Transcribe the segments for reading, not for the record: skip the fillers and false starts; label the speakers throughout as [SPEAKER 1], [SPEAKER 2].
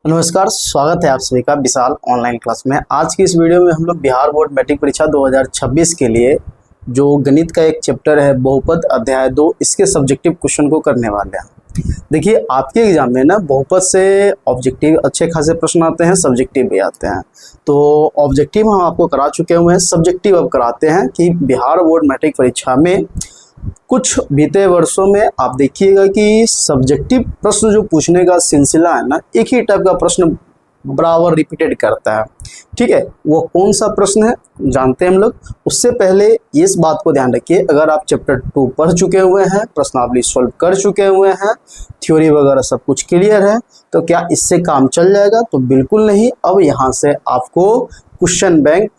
[SPEAKER 1] नमस्कार, स्वागत है आप सभी का विशाल ऑनलाइन क्लास में। आज की इस वीडियो में हम लोग बिहार बोर्ड मैट्रिक परीक्षा 2026 के लिए जो गणित का एक चैप्टर है बहुपद अध्याय 2, इसके सब्जेक्टिव क्वेश्चन को करने वाले हैं। देखिए, आपके एग्जाम में ना बहुपद से ऑब्जेक्टिव अच्छे खासे प्रश्न आते हैं, सब्जेक्टिव भी आते हैं। तो ऑब्जेक्टिव हम आपको करा चुके हुए हैं, सब्जेक्टिव अब कराते हैं कि बिहार बोर्ड मैट्रिक परीक्षा में कुछ बीते वर्षों में आप देखिएगा कि सब्जेक्टिव प्रश्न जो पूछने का सिलसिला है ना, एक ही टाइप का प्रश्न बराबर रिपीटेड करता है। ठीक है, वो कौन सा प्रश्न है जानते हैं हम लोग। उससे पहले इस बात को ध्यान रखिए, अगर आप चैप्टर 2 पढ़ चुके हुए हैं, प्रश्नावली सॉल्व कर चुके हुए हैं, थ्योरी वगैरह सब कुछ क्लियर है, तो क्या इससे काम चल जाएगा? तो बिल्कुल नहीं। अब यहाँ से आपको क्वेश्चन बैंक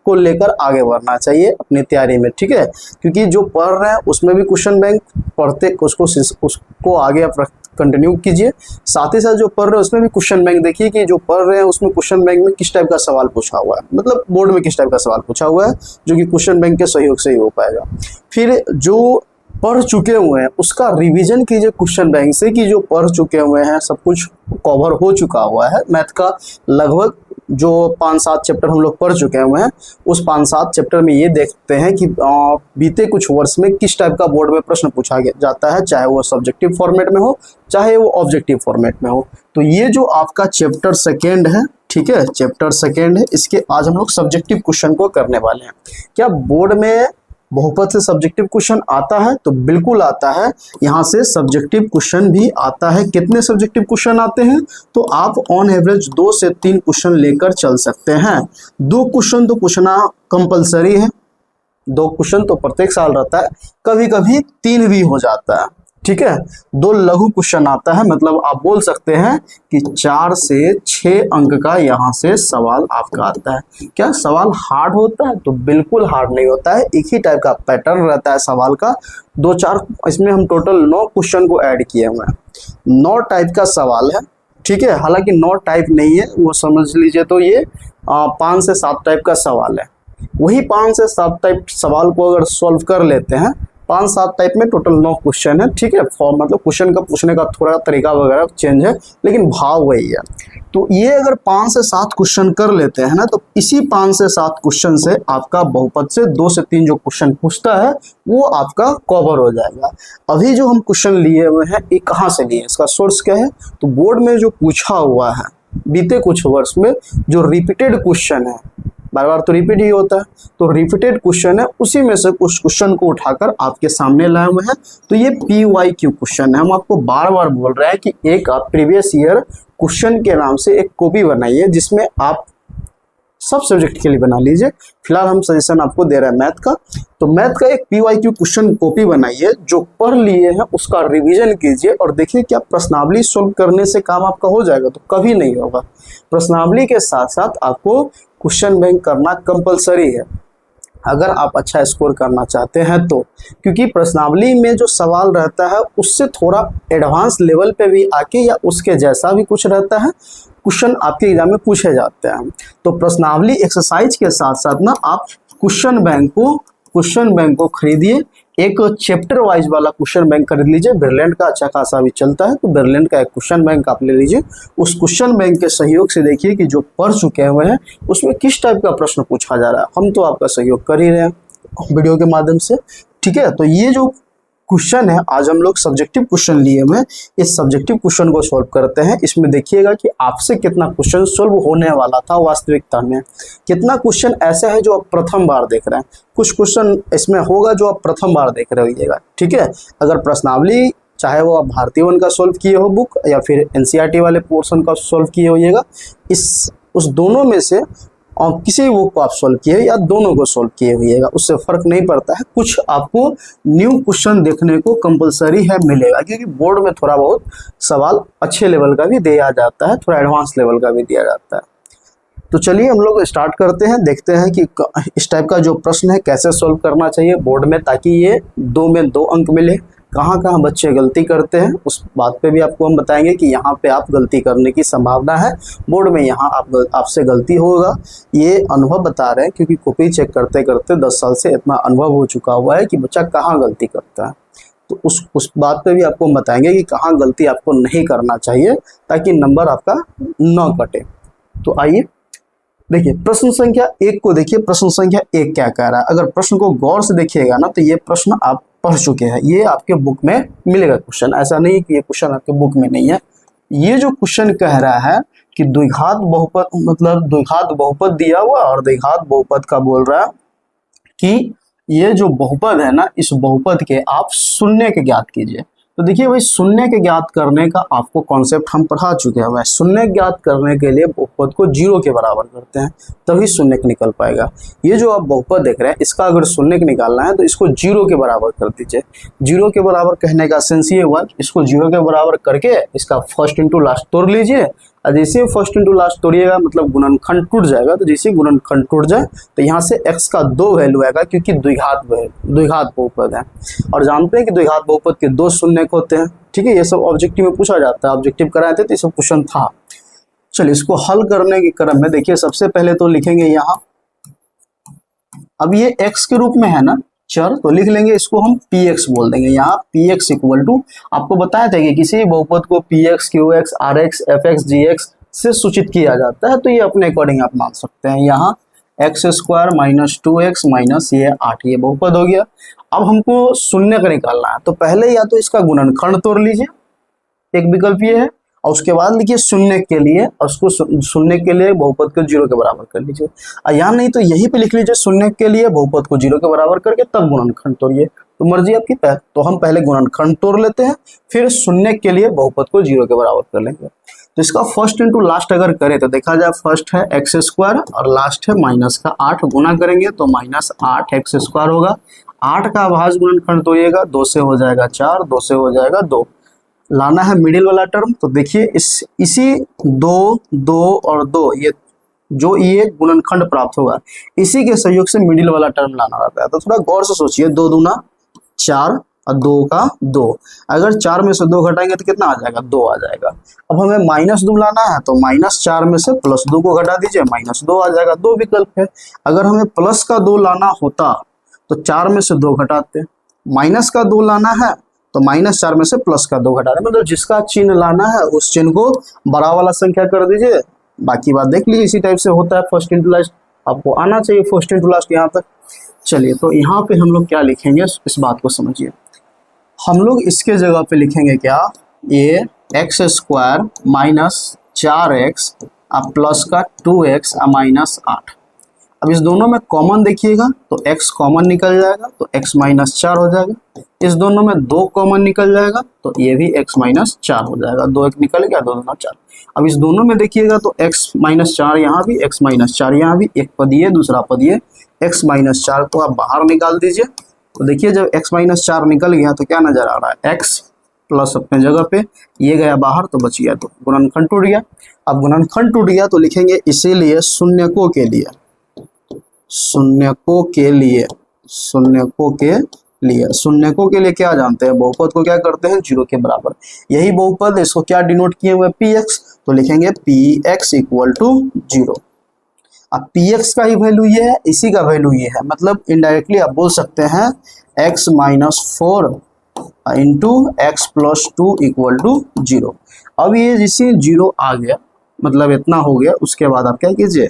[SPEAKER 1] को लेकर आगे बढ़ना चाहिए अपनी तैयारी में। ठीक है, क्योंकि जो पढ़ रहे हैं उसमें भी क्वेश्चन बैंक पढ़ते उसको आगे आप कंटिन्यू कीजिए। साथ ही साथ जो पढ़ रहे हैं उसमें भी क्वेश्चन बैंक देखिए कि जो पढ़ रहे हैं उसमें क्वेश्चन बैंक में किस टाइप का सवाल पूछा हुआ है, मतलब बोर्ड में किस टाइप का सवाल पूछा हुआ है, जो कि क्वेश्चन बैंक के सहयोग से ही हो पाएगा। फिर जो पढ़ चुके हुए हैं उसका रिवीजन कीजिए क्वेश्चन बैंक से, कि जो पढ़ चुके हुए हैं सब कुछ कवर हो चुका हुआ है। मैथ का लगभग जो 5-7 चैप्टर हम लोग पढ़ चुके हुए हैं, उस 5-7 चैप्टर में ये देखते हैं कि बीते कुछ वर्ष में किस टाइप का बोर्ड में प्रश्न पूछा जाता है, चाहे वो सब्जेक्टिव फॉर्मेट में हो चाहे वो ऑब्जेक्टिव फॉर्मेट में हो। तो ये जो आपका चैप्टर सेकेंड है, ठीक है, चैप्टर सेकेंड है, इसके आज हम लोग सब्जेक्टिव क्वेश्चन को करने वाले हैं। क्या बोर्ड में बहुपद से सब्जेक्टिव क्वेश्चन आता है? तो बिल्कुल आता है। यहाँ से सब्जेक्टिव क्वेश्चन भी आता है। कितने सब्जेक्टिव क्वेश्चन आते हैं? तो आप ऑन एवरेज 2 से 3 क्वेश्चन लेकर चल सकते हैं। 2 क्वेश्चन तो पूछना कंपलसरी है, 2 क्वेश्चन तो प्रत्येक साल रहता है, कभी कभी 3 भी हो जाता है। ठीक है, 2 लघु क्वेश्चन आता है, मतलब आप बोल सकते हैं कि 4 से 6 अंक का यहाँ से सवाल आपका आता है। क्या सवाल हार्ड होता है? तो बिल्कुल हार्ड नहीं होता है, एक ही टाइप का पैटर्न रहता है सवाल का। 2-4 इसमें हम टोटल 9 क्वेश्चन को ऐड किए हुए हैं, 9 टाइप का सवाल है। ठीक है, हालांकि 9 टाइप नहीं है, वो समझ लीजिए, तो ये 5 से 7 टाइप का सवाल है। वही 5 से 7 टाइप सवाल को अगर सॉल्व कर लेते हैं, 5-7 टाइप में टोटल 9 क्वेश्चन है। ठीक है, मतलब क्वेश्चन का पूछने का थोड़ा तरीका वगैरह चेंज है, लेकिन भाव वही है। तो ये अगर 5 से 7 क्वेश्चन कर लेते हैं ना, तो इसी 5 से 7 क्वेश्चन से आपका बहुपद से 2 से 3 जो क्वेश्चन पूछता है वो आपका कवर हो जाएगा। अभी जो हम क्वेश्चन लिए हुए हैं, ये कहाँ से लिए, इसका सोर्स क्या है? तो बोर्ड में जो पूछा हुआ है बीते कुछ वर्ष में, जो रिपीटेड क्वेश्चन है, बार बार तो रिपीट ही होता है, तो रिपीटेड क्वेश्चन है, उसी में से कुछ क्वेश्चन को उठाकर आपके सामने लाए हुए हैं। तो ये PYQ क्वेश्चन है। हम आपको बार बार बोल रहे हैं कि एक आप प्रीवियस ईयर क्वेश्चन के नाम से एक कॉपी बनाइए, जिसमें आप सब सब्जेक्ट के लिए बना लीजिए। फिलहाल हम सजेशन आपको दे रहे हैं मैथ का, तो मैथ का एक PYQ क्वेश्चन कॉपी बनाइए, जो पढ़ लिए हैं उसका रिवीजन कीजिए और देखिए क्या प्रश्नावली सोल्व करने से काम आपका हो जाएगा? तो कभी नहीं होगा। प्रश्नावली के साथ साथ आपको क्वेश्चन बैंक करना कंपलसरी है, अगर आप अच्छा स्कोर करना चाहते हैं तो। क्योंकि प्रश्नावली में जो सवाल रहता है उससे थोड़ा एडवांस लेवल पे भी आके या उसके जैसा भी कुछ रहता है, क्वेश्चन आपके एग्जाम में पूछे जाते हैं। तो प्रश्नावली एक्सरसाइज के साथ साथ ना आप क्वेश्चन बैंक को खरीदिए। एक चैप्टर वाइज वाला क्वेश्चन बैंक खरीद लीजिए। ब्रिलियंट का अच्छा खासा भी चलता है, तो ब्रिलियंट का एक क्वेश्चन बैंक आप ले लीजिए। उस क्वेश्चन बैंक के सहयोग से देखिए कि जो पढ़ चुके हुए हैं उसमें किस टाइप का प्रश्न पूछा जा रहा है। हम तो आपका सहयोग कर ही रहे हैं वीडियो के माध्यम से। ठीक है, तो ये जो क्वेश्चन है, आज हम लोग सब्जेक्टिव क्वेश्चन लिए हुए, इस सब्जेक्टिव क्वेश्चन को सॉल्व करते हैं। इसमें देखिएगा कि आपसे कितना क्वेश्चन सॉल्व होने वाला था वास्तविकता में, कितना क्वेश्चन ऐसा है जो आप प्रथम बार देख रहे हैं, कुछ क्वेश्चन इसमें होगा जो आप प्रथम बार देख रहे होइएगा। ठीक है, अगर प्रश्नावली चाहे वो आप भारतीय वन का सॉल्व किए हो बुक, या फिर NCERT वाले पोर्शन का सॉल्व किए होइएगा, उस दोनों में से और किसी बुक को आप सॉल्व किए या दोनों को सॉल्व किए हुईएगा, उससे फर्क नहीं पड़ता है। कुछ आपको न्यू क्वेश्चन देखने को कंपलसरी है मिलेगा, क्योंकि बोर्ड में थोड़ा बहुत सवाल अच्छे लेवल का भी दिया जाता है, थोड़ा एडवांस लेवल का भी दिया जाता है। तो चलिए हम लोग स्टार्ट करते हैं, देखते हैं कि इस टाइप का जो प्रश्न है कैसे सॉल्व करना चाहिए बोर्ड में, ताकि ये 2 में 2 अंक मिले। कहाँ कहाँ बच्चे गलती करते हैं उस बात पे भी आपको हम बताएंगे कि यहाँ पे आप गलती करने की संभावना है बोर्ड में, यहाँ आपसे गलती होगा। ये अनुभव बता रहे हैं, क्योंकि कॉपी चेक करते करते 10 साल से इतना अनुभव हो चुका हुआ है कि बच्चा कहाँ गलती करता है। तो उस बात पे भी आपको बताएंगे कि कहाँ गलती आपको नहीं करना चाहिए ताकि नंबर आपका न कटे। तो आइए देखिए प्रश्न संख्या 1 को देखिए। प्रश्न संख्या 1 क्या कह रहा है? अगर प्रश्न को गौर से देखिएगा ना तो ये प्रश्न आप पढ़ चुके हैं, ये आपके बुक में मिलेगा क्वेश्चन, ऐसा नहीं कि ये क्वेश्चन आपके बुक में नहीं है। ये जो क्वेश्चन कह रहा है कि द्विघात बहुपद, मतलब द्विघात बहुपद दिया हुआ और द्विघात बहुपद का बोल रहा है कि ये जो बहुपद है ना, इस बहुपद के आप शून्य के ज्ञात कीजिए। तो देखिए भाई, शून्य के ज्ञात करने का आपको कॉन्सेप्ट हम पढ़ा चुके हैं। शून्य ज्ञात करने के लिए बहुपद को 0 के बराबर करते हैं तभी शून्य निकल पाएगा। ये जो आप बहुपद देख रहे हैं, इसका अगर शून्य निकालना है तो इसको 0 के बराबर कर दीजिए। 0 के बराबर कहने का सेंस ये हुआ, इसको 0 के बराबर करके इसका फर्स्ट इंटू लास्ट तोड़ लीजिए, और जैसे फर्स्ट इंटू लास्ट तोड़िएगा मतलब गुणनखंड टूट जाएगा। तो जैसे गुणनखंड टूट जाए तो यहाँ से x का 2 वैल्यू आएगा, क्योंकि द्विघात बहुपद है और जानते हैं कि द्विघात बहुपद के 2 शून्य होते हैं। ठीक है, ये सब ऑब्जेक्टिव में पूछा जाता है, ऑब्जेक्टिव कराए थे तो ये सब क्वेश्चन था। चलिए इसको हल करने के क्रम में देखिए, सबसे पहले तो लिखेंगे यहाँ, अब ये x के रूप में है ना चर, तो लिख लेंगे इसको हम px बोल देंगे। यहाँ px इक्वल टू, आपको बताया था कि किसी बहुपद को px, qx, rx, fx, gx से सूचित किया जाता है, तो ये अपने अकॉर्डिंग आप मान सकते हैं। यहाँ x square minus 2x minus ये 8, ये बहुपद हो गया। अब हमको शून्य का निकालना है, तो पहले या तो इसका गुणनखंड तोड़ लीजिए, एक विकल्प ये है, और उसके बाद लिखिए शून्य के लिए, और उसको शून्य के लिए बहुपद को 0 के बराबर कर लीजिए। या नहीं तो यहीं पे लिख लीजिए शून्य के लिए बहुपद को 0 के बराबर करके तब गुणनखंड तोड़िए, तो मर्जी आपकी। तो हम पहले गुणनखंड तोड़ लेते हैं, फिर शून्य के लिए बहुपद को 0 के बराबर कर लेंगे। तो इसका फर्स्ट इंटू लास्ट अगर करें तो देखा जाए, फर्स्ट है एक्स स्क्वायर और लास्ट है माइनस का 8, गुना करेंगे तो माइनस 8 एक्स स्क्वायर होगा। 8 का अभाज्य गुणनखंड तोड़िएगा, 2 से हो जाएगा 4, 2 से हो जाएगा 2, लाना है मिडिल वाला टर्म। तो देखिए इसी 2, 2 और 2, ये जो ये गुणनखंड प्राप्त होगा, इसी के सहयोग से मिडिल वाला टर्म लाना रहता है। तो थोड़ा गौर से सोचिए, 2 दूना 4 और 2 का 2, अगर 4 में से 2 घटाएंगे तो कितना आ जाएगा? 2 आ जाएगा। अब हमें -2 लाना है, तो -4 में से +2 को घटा दीजिए, -2 आ जाएगा। 2 विकल्प है। अगर हमें प्लस का 2 लाना होता तो 4 में से 2 घटाते, माइनस का 2 लाना है तो -4 में से प्लस का 2 घटा दें, मतलब जिसका चिन्ह लाना है उस चिन्ह को बड़ा वाला संख्या कर दीजिए। बाकी बात देख लीजिए, इसी टाइप से होता है फर्स्ट इंटू लास्ट, आपको आना चाहिए फर्स्ट इंटू लास्ट यहाँ तक। चलिए तो यहाँ पे हम लोग क्या लिखेंगे, इस बात को समझिए। हम लोग इसके जगह पे लिखेंगे क्या, ये एक्स स्क्वायर माइनस 4x अब प्लस का 2x माइनस 8। अब इस दोनों में कॉमन देखिएगा तो x कॉमन निकल जाएगा तो x माइनस 4 हो जाएगा। इस दोनों में 2 कॉमन निकल जाएगा तो ये भी x माइनस 4 हो जाएगा। 2 एक निकल गया, 2 2 4। अब इस दोनों में देखिएगा तो x माइनस 4 यहाँ भी, x माइनस 4 यहाँ भी, एक पद ये दूसरा पद ये, x माइनस 4 को आप बाहर निकाल दीजिए। तो देखिए जब x माइनस 4 निकल गया तो क्या नजर आ रहा है, x प्लस अपने जगह पे, ये गया बाहर तो बच गया, तो गुणनखंड टूट गया। अब गुणनखंड टूट गया तो लिखेंगे इसीलिए शून्यकों के लिए, शून्यकों के लिए, शून्यकों के लिए, शून्यकों के लिए क्या जानते हैं, बहुपद को क्या करते हैं 0 के बराबर। यही बहुपद, इसको क्या डिनोट किए हुए px, तो लिखेंगे px इक्वल टू 0। अब px का ही वैल्यू ये है, इसी का वैल्यू ये है, मतलब इनडायरेक्टली आप बोल सकते हैं x minus 4 into x plus 2 equal to 0। अब ये जैसे 0 आ गया, मतलब इतना हो गया, उसके बाद आप क्या कीजिए,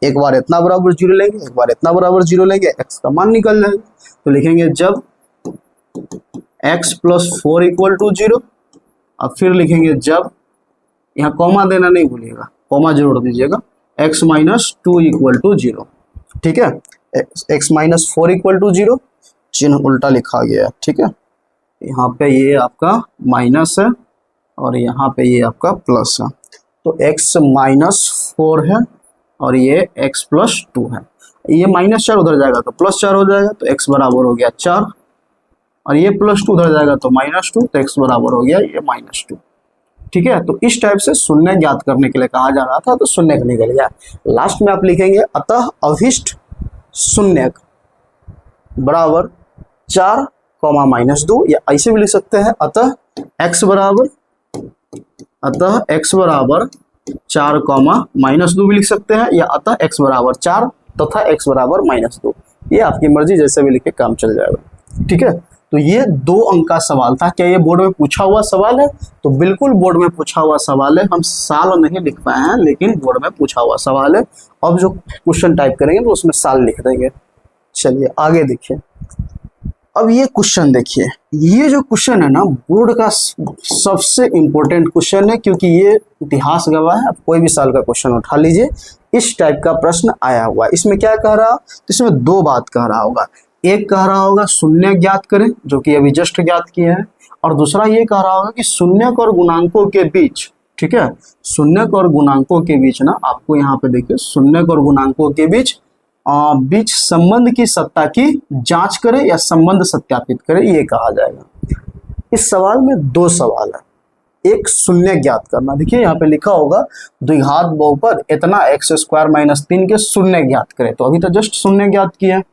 [SPEAKER 1] एक बार इतना बराबर 0 लेंगे, एक बार इतना बराबर 0 लेंगे, x का मान निकल जाएगा। तो लिखेंगे जब x प्लस 4 इक्वल टू 0, अब फिर लिखेंगे जब, यहाँ कॉमा देना नहीं भूलिएगा, कॉमा जोड़ दीजिएगा, x माइनस 2 इक्वल टू 0। ठीक है, x माइनस 4 इक्वल टू 0, चिन्ह उल्टा लिखा गया है। ठीक है, यहाँ पे ये आपका माइनस है और यहाँ पे ये आपका प्लस है, तो x माइनस 4 है और ये x प्लस 2 है। ये -4 उधर जाएगा तो +4 हो जाएगा, तो x बराबर हो गया 4, और ये +2 उधर जाएगा तो -2, तो x बराबर हो गया ये -2। ठीक है, तो इस टाइप से शून्य ज्ञात करने के लिए कहा जा रहा था, तो शून्य निकल गया। लास्ट में आप लिखेंगे अतः अभिष्ट शून्य बराबर 4 -2, या ऐसे भी लिख सकते हैं अतः x बराबर 4 -2 भी लिख सकते हैं, या अतः x बराबर 4 तथा x बराबर -2, ये आपकी मर्जी, जैसे भी लिखे काम चल जाएगा। ठीक है, तो ये 2 अंक का सवाल था। क्या ये बोर्ड में पूछा हुआ सवाल है? तो बिल्कुल बोर्ड में पूछा हुआ सवाल है। हम साल नहीं लिख पाए हैं, लेकिन बोर्ड में पूछा हुआ सवाल है। अब जो क्वेश्चन टाइप करेंगे तो उसमें साल लिख देंगे। चलिए आगे देखिए। अब ये क्वेश्चन देखिए, ये जो क्वेश्चन है ना बोर्ड का सबसे इम्पोर्टेंट क्वेश्चन है, क्योंकि ये इतिहास गवाह है। आप कोई भी साल का क्वेश्चन उठा लीजिए, इस टाइप का प्रश्न आया हुआ है। इसमें क्या कह रहा, तो इसमें 2 बात कह रहा होगा। एक कह रहा होगा शून्य ज्ञात करें, जो कि अभी जस्ट ज्ञात किए हैं, और दूसरा ये कह रहा होगा कि शून्यक और गुणांकों के बीच, ठीक है, शून्यक और गुणांकों के बीच ना, आपको यहाँ पे देखिए शून्यक और गुणांकों के बीच संबंध की सत्ता की जांच करें या संबंध सत्यापित करें, ये कहा जाएगा। इस सवाल में 2 सवाल है। एक शून्य ज्ञात करना, देखिए यहाँ पे लिखा होगा द्विघात बहुपद इतना x² - 3 के शून्य ज्ञात करें। तो अभी तो जस्ट शून्य ज्ञात किया है।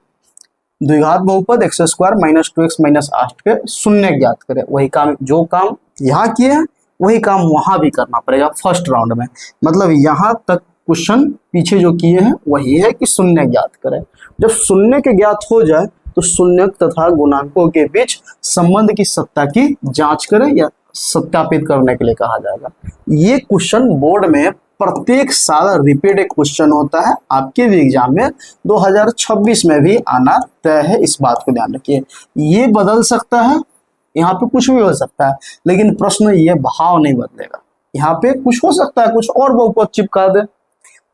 [SPEAKER 1] द्विघात बहुपद x² - 2x - 8 के शून्य ज्ञात करें। वही काम, जो काम यहाँ किए हैं वही काम वहां भी करना पड़ेगा फर्स्ट राउंड में। मतलब यहाँ तक क्वेश्चन पीछे जो किए हैं वही है कि शून्य ज्ञात करें। जब शून्य के ज्ञात हो जाए तो शून्यक तथा गुणांकों के बीच संबंध की सत्ता की जांच करें या सत्यापित करने के लिए कहा जाएगा। ये क्वेश्चन बोर्ड में प्रत्येक साल रिपीटेड क्वेश्चन होता है। आपके भी एग्जाम में 2026 में भी आना तय है, इस बात को ध्यान रखिए। ये बदल सकता है, यहाँ पे कुछ भी हो सकता है, लेकिन प्रश्न ये भाव नहीं बदलेगा। यहाँ पे कुछ हो सकता है, कुछ और बहुपद चिपका दे।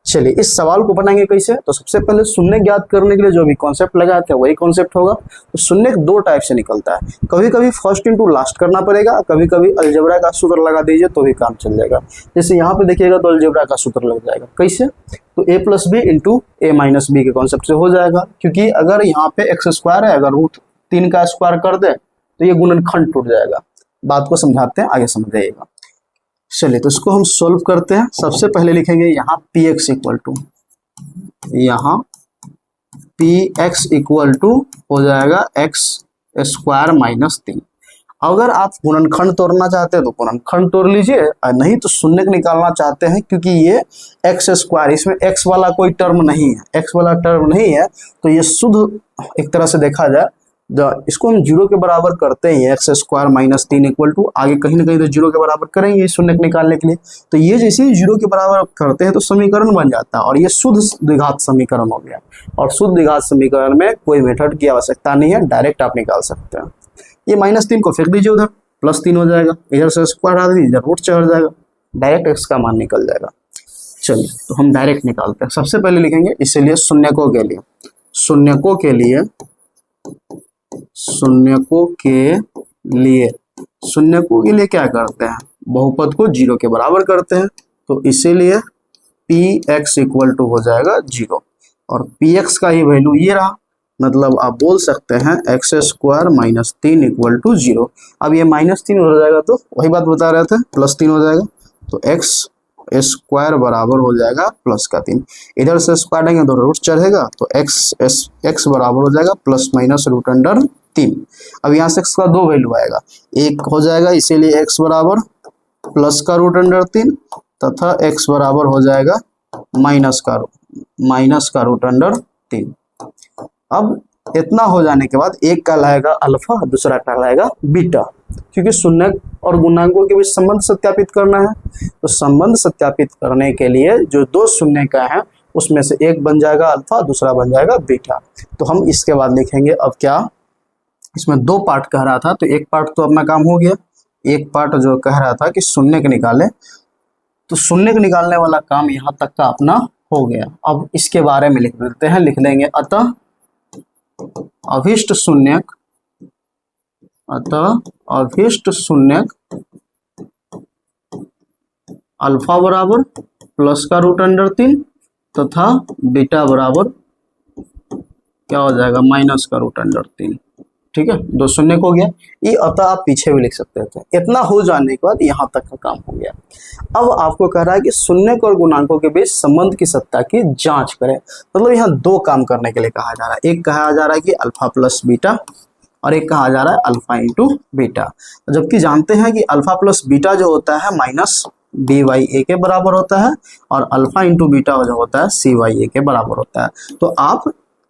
[SPEAKER 1] चलिए इस सवाल को बनाएंगे कैसे, तो सबसे पहले शून्य ज्ञात करने के लिए जो भी कॉन्सेप्ट लगाए थे वही कॉन्सेप्ट होगा। तो शून्य 2 टाइप से निकलता है, कभी कभी फर्स्ट इंटू लास्ट करना पड़ेगा, कभी कभी अलजेब्रा का सूत्र लगा दीजिए तो भी काम चल जाएगा। जैसे यहाँ पे देखिएगा तो अलजेब्रा का सूत्र लग जाएगा। कैसे, तो a + b × a - b के कॉन्सेप्ट से हो जाएगा। क्योंकि अगर यहाँ पे x² है, अगर √3 का स्क्वायर कर दे तो ये गुणनखंड टूट जाएगा। बात को समझाते हैं, आगे समझ जाइएगा। चलिए तो इसको हम सोल्व करते हैं। सबसे पहले लिखेंगे यहाँ px = यहाँ px = हो जाएगा x² - 3। अगर आप गुणनखंड तोड़ना चाहते हैं तो गुणनखंड तोड़ लीजिए, और नहीं तो शून्य निकालना चाहते हैं, क्योंकि ये x², इसमें x वाला कोई टर्म नहीं है, x वाला टर्म नहीं है, तो ये शुद्ध एक तरह से देखा जाए इसको हम 0 के बराबर करते हैं। x² - 3 = आगे कहीं ना कहीं तो 0 के बराबर करेंगे शून्य निकालने के लिए। तो ये जैसे ही 0 के बराबर करते हैं तो समीकरण बन जाता है, और ये शुद्ध द्विघात समीकरण हो गया। और शुद्ध द्विघात समीकरण में कोई मेथड की आवश्यकता नहीं है, डायरेक्ट आप निकाल सकते हैं। ये -3 को फेंक दीजिए उधर, +3 हो जाएगा, इधर से स्क्वायर आ दीजिए, इधर रूट चढ़ जाएगा, डायरेक्ट x का मान निकल जाएगा। चलिए तो हम डायरेक्ट निकालते हैं। सबसे पहले लिखेंगे इसलिए शून्यकों के लिए, शून्यकों के लिए क्या करते हैं, बहुपद को 0 के बराबर करते हैं। तो इसीलिए px = हो जाएगा 0, और px का ही वैल्यू ये रहा। मतलब आप बोल सकते हैं x² - 3 = 0। अब ये -3 हो जाएगा, तो वही बात बता रहे थे, +3 हो जाएगा। तो x² बराबर हो जाएगा +3, इधर से स्क्वायर देंगे तो रूट चढ़ेगा, तो x बराबर हो जाएगा ±√3। अब यहाँ से x का 2 वैल्यू आएगा, एक हो जाएगा, इसीलिए x बराबर +√3 तथा x बराबर हो जाएगा -√3। अब इतना हो जाने के बाद एक का लाएगा अल्फा, दूसरा का लाएगा बीटा, क्योंकि शून्य और गुणांकों के बीच संबंध सत्यापित करना है। तो संबंध सत्यापित करने के लिए जो 2 शून्य का है उसमें से एक बन जाएगा अल्फा, दूसरा बन जाएगा बीटा। तो हम इसके बाद लिखेंगे अब क्या, इसमें 2 पार्ट कह रहा था, तो एक पार्ट तो अपना काम हो गया। एक पार्ट जो कह रहा था कि शून्य के निकाले, तो शून्य के निकालने वाला काम यहाँ तक का अपना हो गया। अब इसके बारे में लिख देते हैं, लिख लेंगे अतः अभीष्ट शून्यक अल्फा बराबर +√3 तथा बीटा बराबर क्या हो जाएगा -√3। ठीक है, 2 शून्य हो गया। ये अतः आप पीछे भी लिख सकते थे। इतना हो जाने के बाद यहाँ तक का काम हो गया। अब आपको कह रहा है कि शून्यक और गुणांकों के बीच संबंध की सत्ता की जांच करें। मतलब यहाँ 2 काम करने के लिए कहा जा रहा है। एक कहा जा रहा है कि अल्फा प्लस बीटा, और एक कहा जा रहा है अल्फा इंटू बीटा। जबकि जानते हैं कि अल्फा प्लस बीटा जो होता है -b/a के बराबर होता है, और अल्फा इंटू बीटा जो होता है c/a के बराबर होता है। तो आप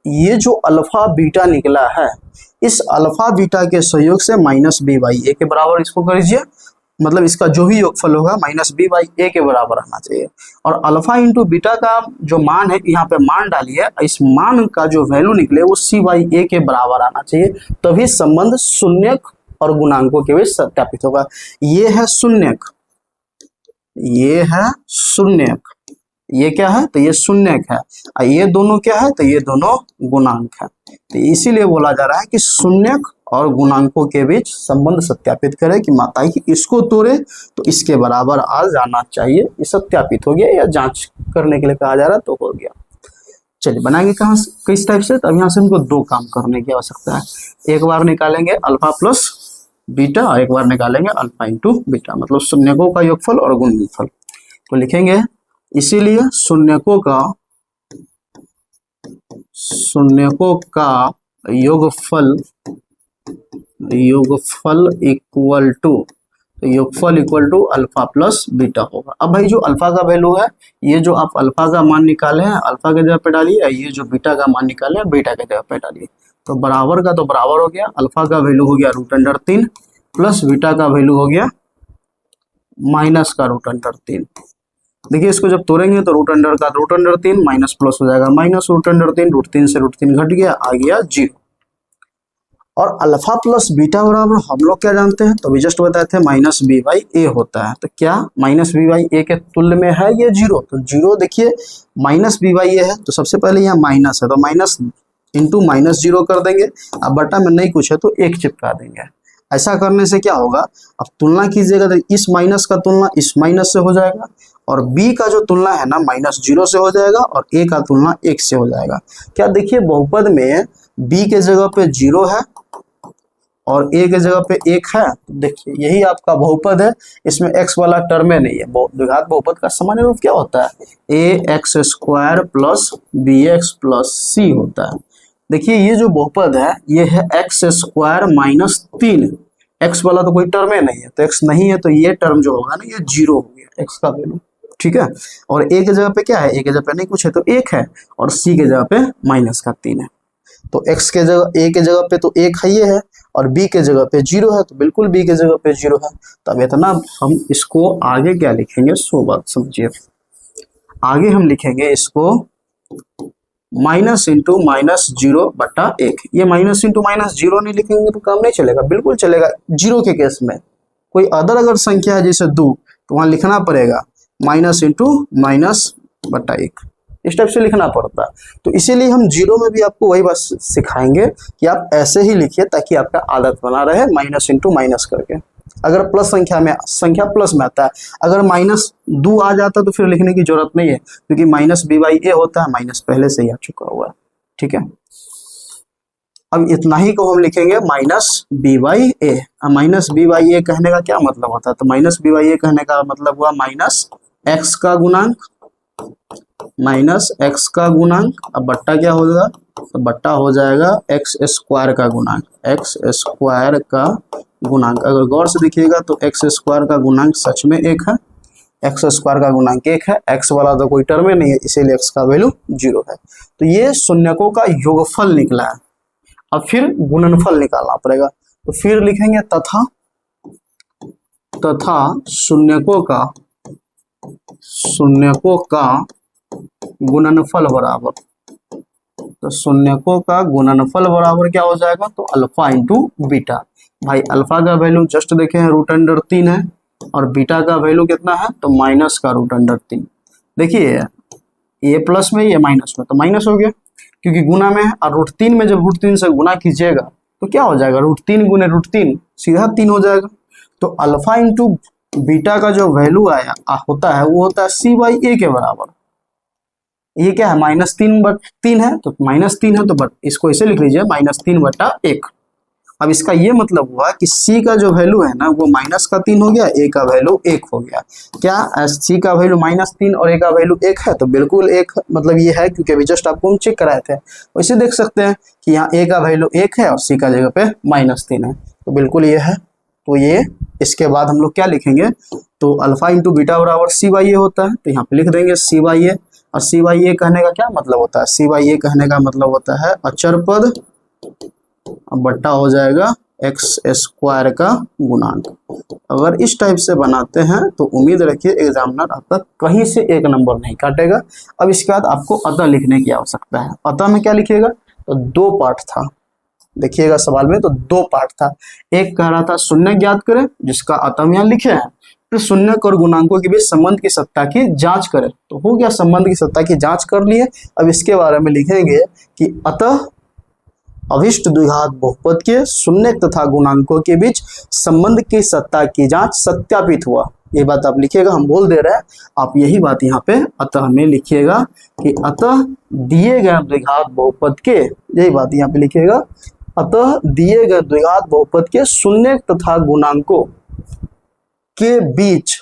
[SPEAKER 1] ये जो अल्फा बीटा निकला है, इस अल्फा बीटा के सहयोग से माइनस बी बाई ए के बराबर इसको कर दीजिए, मतलब इसका जो भी योगफल होगा माइनस बी बाई ए के बराबर आना चाहिए। और अल्फा इंटू बीटा का जो मान है यहाँ पे मान डालिए, इस मान का जो वैल्यू निकले वो सी बाई ए के बराबर आना चाहिए, तभी संबंध शून्यक और गुणांकों के बीच सत्यापित होगा। ये है शून्यक, ये है शून्यक, ये क्या है तो ये शून्यक है, और ये दोनों क्या है तो ये दोनों गुणांक है। तो इसीलिए बोला जा रहा है कि शून्यक और गुणांकों के बीच संबंध सत्यापित करें कि माता कि इसको तोड़े तो इसके बराबर आ जाना चाहिए। ये सत्यापित हो गया या जांच करने के लिए कहा जा रहा है तो हो गया। चलिए बनाएंगे कहाँ से, किस टाइप से, तो अब यहाँ से हमको दो काम करने की आवश्यकता है। एक बार निकालेंगे अल्फा प्लस बीटा और एक बार निकालेंगे अल्फा इंटू बीटा, मतलब शून्यकों का योगफल और गुणनफल। तो लिखेंगे इसीलिए शून्यकों का योगफल equal to alpha plus beta होगा। अब भाई जो अल्फा का वैल्यू है, ये जो आप अल्फा का मान निकाले हैं अल्फा के जगह पे डालिए, ये जो बीटा का मान निकाले हैं बीटा के जगह पे डालिए। तो बराबर का तो बराबर हो गया, अल्फा का वैल्यू हो गया √3 प्लस बीटा का वैल्यू हो गया माइनस का √3। देखिए इसको जब तोड़ेंगे तो √3 का √3 माइनस प्लस हो जाएगा माइनस √3, √3 से √3 घट गया, आ गया 0। और अल्फा प्लस बीटा बराबर हम लोग क्या जानते हैं, तो अभी जस्ट बताए थे माइनस बी बाई ए होता है। तो क्या माइनस बी बाई ए के तुल्य में है ये 0, तो 0 देखिए माइनस बी बाई ए है, तो सबसे पहले यहाँ माइनस है तो माइनस इंटू माइनस 0 कर देंगे। अब बटा में नहीं कुछ है तो 1 चिपका देंगे। ऐसा करने से क्या होगा, अब तुलना कीजिएगा तो इस माइनस का तुलना इस माइनस से हो जाएगा, और b का जो तुलना है ना -0 से हो जाएगा, और a का तुलना 1 से हो जाएगा। क्या देखिए बहुपद में b के जगह पे 0 है और a के जगह पे 1 है, तो देखिए यही आपका बहुपद है, इसमें x वाला टर्म में नहीं है। द्विघात बहुपद का सामान्य रूप क्या होता है, ax² plus bx plus c होता है। देखिए ये जो बहुपद है ये है x² -3, x वाला तो कोई टर्म है नहीं है, तो x नहीं है तो ये टर्म जो होगा ना ये 0 हो गया x का वैल्यू, ठीक है। और a के जगह पे क्या है, a के जगह पे नहीं कुछ है तो 1 है, और c के जगह पे -3 है। तो x के जगह a के जगह पे तो 1 है ये है, और b के जगह पे 0 है, तो बिल्कुल b के जगह पे 0 है। तो अब इतना हम इसको आगे क्या लिखेंगे, सो बात समझिए। आगे हम लिखेंगे इसको माइनस इंटू -0/1। ये माइनस इंटू -0 नहीं लिखेंगे तो काम नहीं चलेगा, बिल्कुल चलेगा 0 के केस में। कोई अदर अगर संख्या है जैसे 2 तो वहां लिखना पड़ेगा माइनस इंटू -1, इस टाइप से लिखना पड़ता है। तो इसीलिए हम 0 में भी आपको वही बात सिखाएंगे कि आप ऐसे ही लिखिए ताकि आपका आदत बना रहे, माइनस इंटू माइनस करके। अगर प्लस संख्या प्लस में आता है, अगर -2 आ जाता तो फिर लिखने की जरूरत नहीं है, क्योंकि माइनस बी बाई ए होता है, माइनस पहले से ही आ चुका हुआ है, ठीक है। अब इतना ही को हम लिखेंगे minus B by A. Minus B by A कहने का क्या मतलब होता है, तो माइनस बी बाई ए कहने का मतलब हुआ माइनस एक्स का गुणांक, अब बट्टा क्या हो जाएगा, तो बट्टा हो जाएगा x² का गुणांक, अगर गौर से देखिएगा तो x² का गुणांक सच में 1 है, x² का गुणांक 1 है, x वाला तो कोई टर्म नहीं है, इसीलिए x का वैल्यू 0 है। तो ये शून्यकों का योगफल निकला है। अब फिर गुणनफल निकालना पड़ेगा, तो फिर लिखेंगे तथा शून्यकों का गुणनफल बराबर, तो शून्यकों का गुणनफल बराबर क्या हो जाएगा, तो अल्फा इंटू बीटा। भाई अल्फा का वैल्यू जस्ट देखे हैं √3 है, और बीटा का वैल्यू कितना है, तो माइनस का √3। देखिए ये प्लस में ये माइनस में, तो माइनस हो गया क्योंकि गुना में है, और √3 में जब √3 से गुना कीजिएगा तो क्या हो जाएगा, √3 गुने √3 सीधा 3 हो जाएगा। तो अल्फा इंटू बीटा का जो वैल्यू होता है वो होता है c/a के बराबर। ये क्या है, -3/3 है, तो -3 है तो इसको ऐसे लिख लीजिए -3/1। अब इसका ये मतलब हुआ कि c का जो वैल्यू है ना वो -3 हो गया, a का वैल्यू 1 हो गया। क्या c का वैल्यू -3 और a का वैल्यू 1 है, तो बिल्कुल 1 मतलब ये है, क्योंकि अभी जस्ट आपको हम चेक कराए थे। वैसे देख सकते हैं कि यहाँ a का वैल्यू 1 है और c का जगह पे -3 है, तो बिल्कुल ये है। तो ये इसके बाद हम लोग क्या लिखेंगे, तो अल्फा इंटू बीटा बराबर c/a होता है, तो यहाँ पे लिख देंगे c/a। और सी बाई ए कहने का क्या मतलब होता है, सी बाई ए कहने का मतलब होता है अचर पद बट्टा हो जाएगा एक्स स्क्वायर का गुणांक। अगर इस टाइप से बनाते हैं तो उम्मीद रखिए एग्जामिनर आपका कहीं से एक नंबर नहीं काटेगा। अब इसके बाद आपको अतः लिखने की आवश्यकता है। अतः में क्या लिखिएगा, तो दो पार्ट था, देखिएगा सवाल में तो दो पार्ट था। एक कह रहा था शून्य ज्ञात करें, जिसका अतः में यहाँ लिखे हैं, फिर शून्यक और गुणांकों के बीच संबंध की सत्ता की जांच करें। तो हो गया, संबंध की सत्ता की जांच कर लिए। अब इसके बारे में लिखेंगे कि अतः अभिष्ट द्विघात बहुपद के शून्यक तथा गुणांकों के बीच संबंध की सत्ता की जांच सत्यापित हुआ। ये बात आप लिखिएगा, हम बोल दे रहे हैं, आप यही बात यहाँ पे अतः में लिखिएगा कि अतः दिए गए द्विघात बहुपद के, यही बात यहाँ पे लिखिएगा, अतः दिए गए द्विघात बहुपद के शून्यक तथा गुणांकों के बीच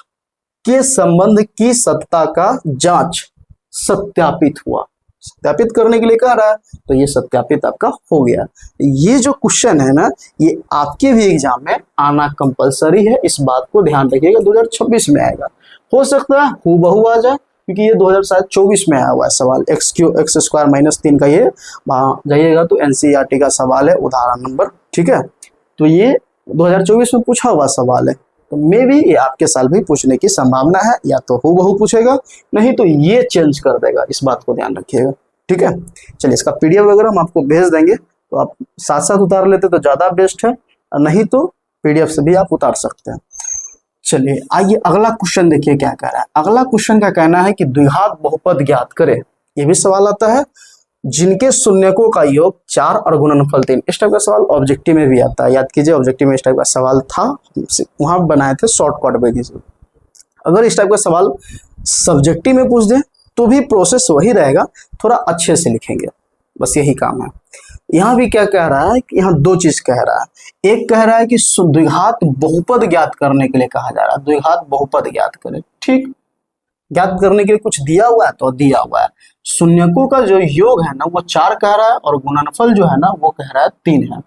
[SPEAKER 1] के संबंध की सत्ता का जांच सत्यापित हुआ। सत्यापित करने के लिए कह रहा है, तो ये सत्यापित आपका हो गया। ये जो क्वेश्चन है ना, ये आपके भी एग्जाम में आना कंपलसरी है, इस बात को ध्यान रखिएगा। 2026 में आएगा, हो सकता है हूबहू आ जाए, क्योंकि ये 2024 में आया हुआ है सवाल। एक्स स्क्वायर माइनस 3 का ये वहां जाइएगा तो एनसीईआरटी का सवाल है, उदाहरण नंबर, ठीक है। तो ये 2024 में पूछा हुआ सवाल है, तो मे भी ये आपके साल भी पूछने की संभावना है, या तो हूबहू पूछेगा, नहीं तो ये चेंज कर देगा, इस बात को ध्यान रखिएगा, ठीक है। चलिए, इसका पीडीएफ वगैरह हम आपको भेज देंगे, तो आप साथ साथ उतार लेते तो ज्यादा बेस्ट है, नहीं तो पीडीएफ से भी आप उतार सकते हैं। चलिए आइए अगला क्वेश्चन देखिए क्या कह रहा है। अगला क्वेश्चन का कहना है कि द्विघात बहुपद ज्ञात करें। ये भी सवाल आता है, जिनके शून्यकों का योग 4 और गुणनफल 3। इस टाइप का सवाल ऑब्जेक्टिव में भी आता है, याद कीजिए ऑब्जेक्टिव में इस टाइप का सवाल था, वहां बनाए थे शॉर्टकट विधि से। अगर इस टाइप का सवाल सब्जेक्टिव में पूछ दे तो भी प्रोसेस वही रहेगा, थोड़ा अच्छे से लिखेंगे, बस यही काम है। यहाँ भी क्या कह रहा है कि यहाँ दो चीज कह रहा है। एक कह रहा है कि द्विघात बहुपद ज्ञात करने के लिए कहा जा रहा है, द्विघात बहुपद ज्ञात करें, ठीक। ज्ञात करने के लिए कुछ दिया हुआ है, तो दिया हुआ है शून्यकों का जो योग है ना वो 4 कह रहा है, और गुणनफल जो है ना वो कह रहा है 3 है।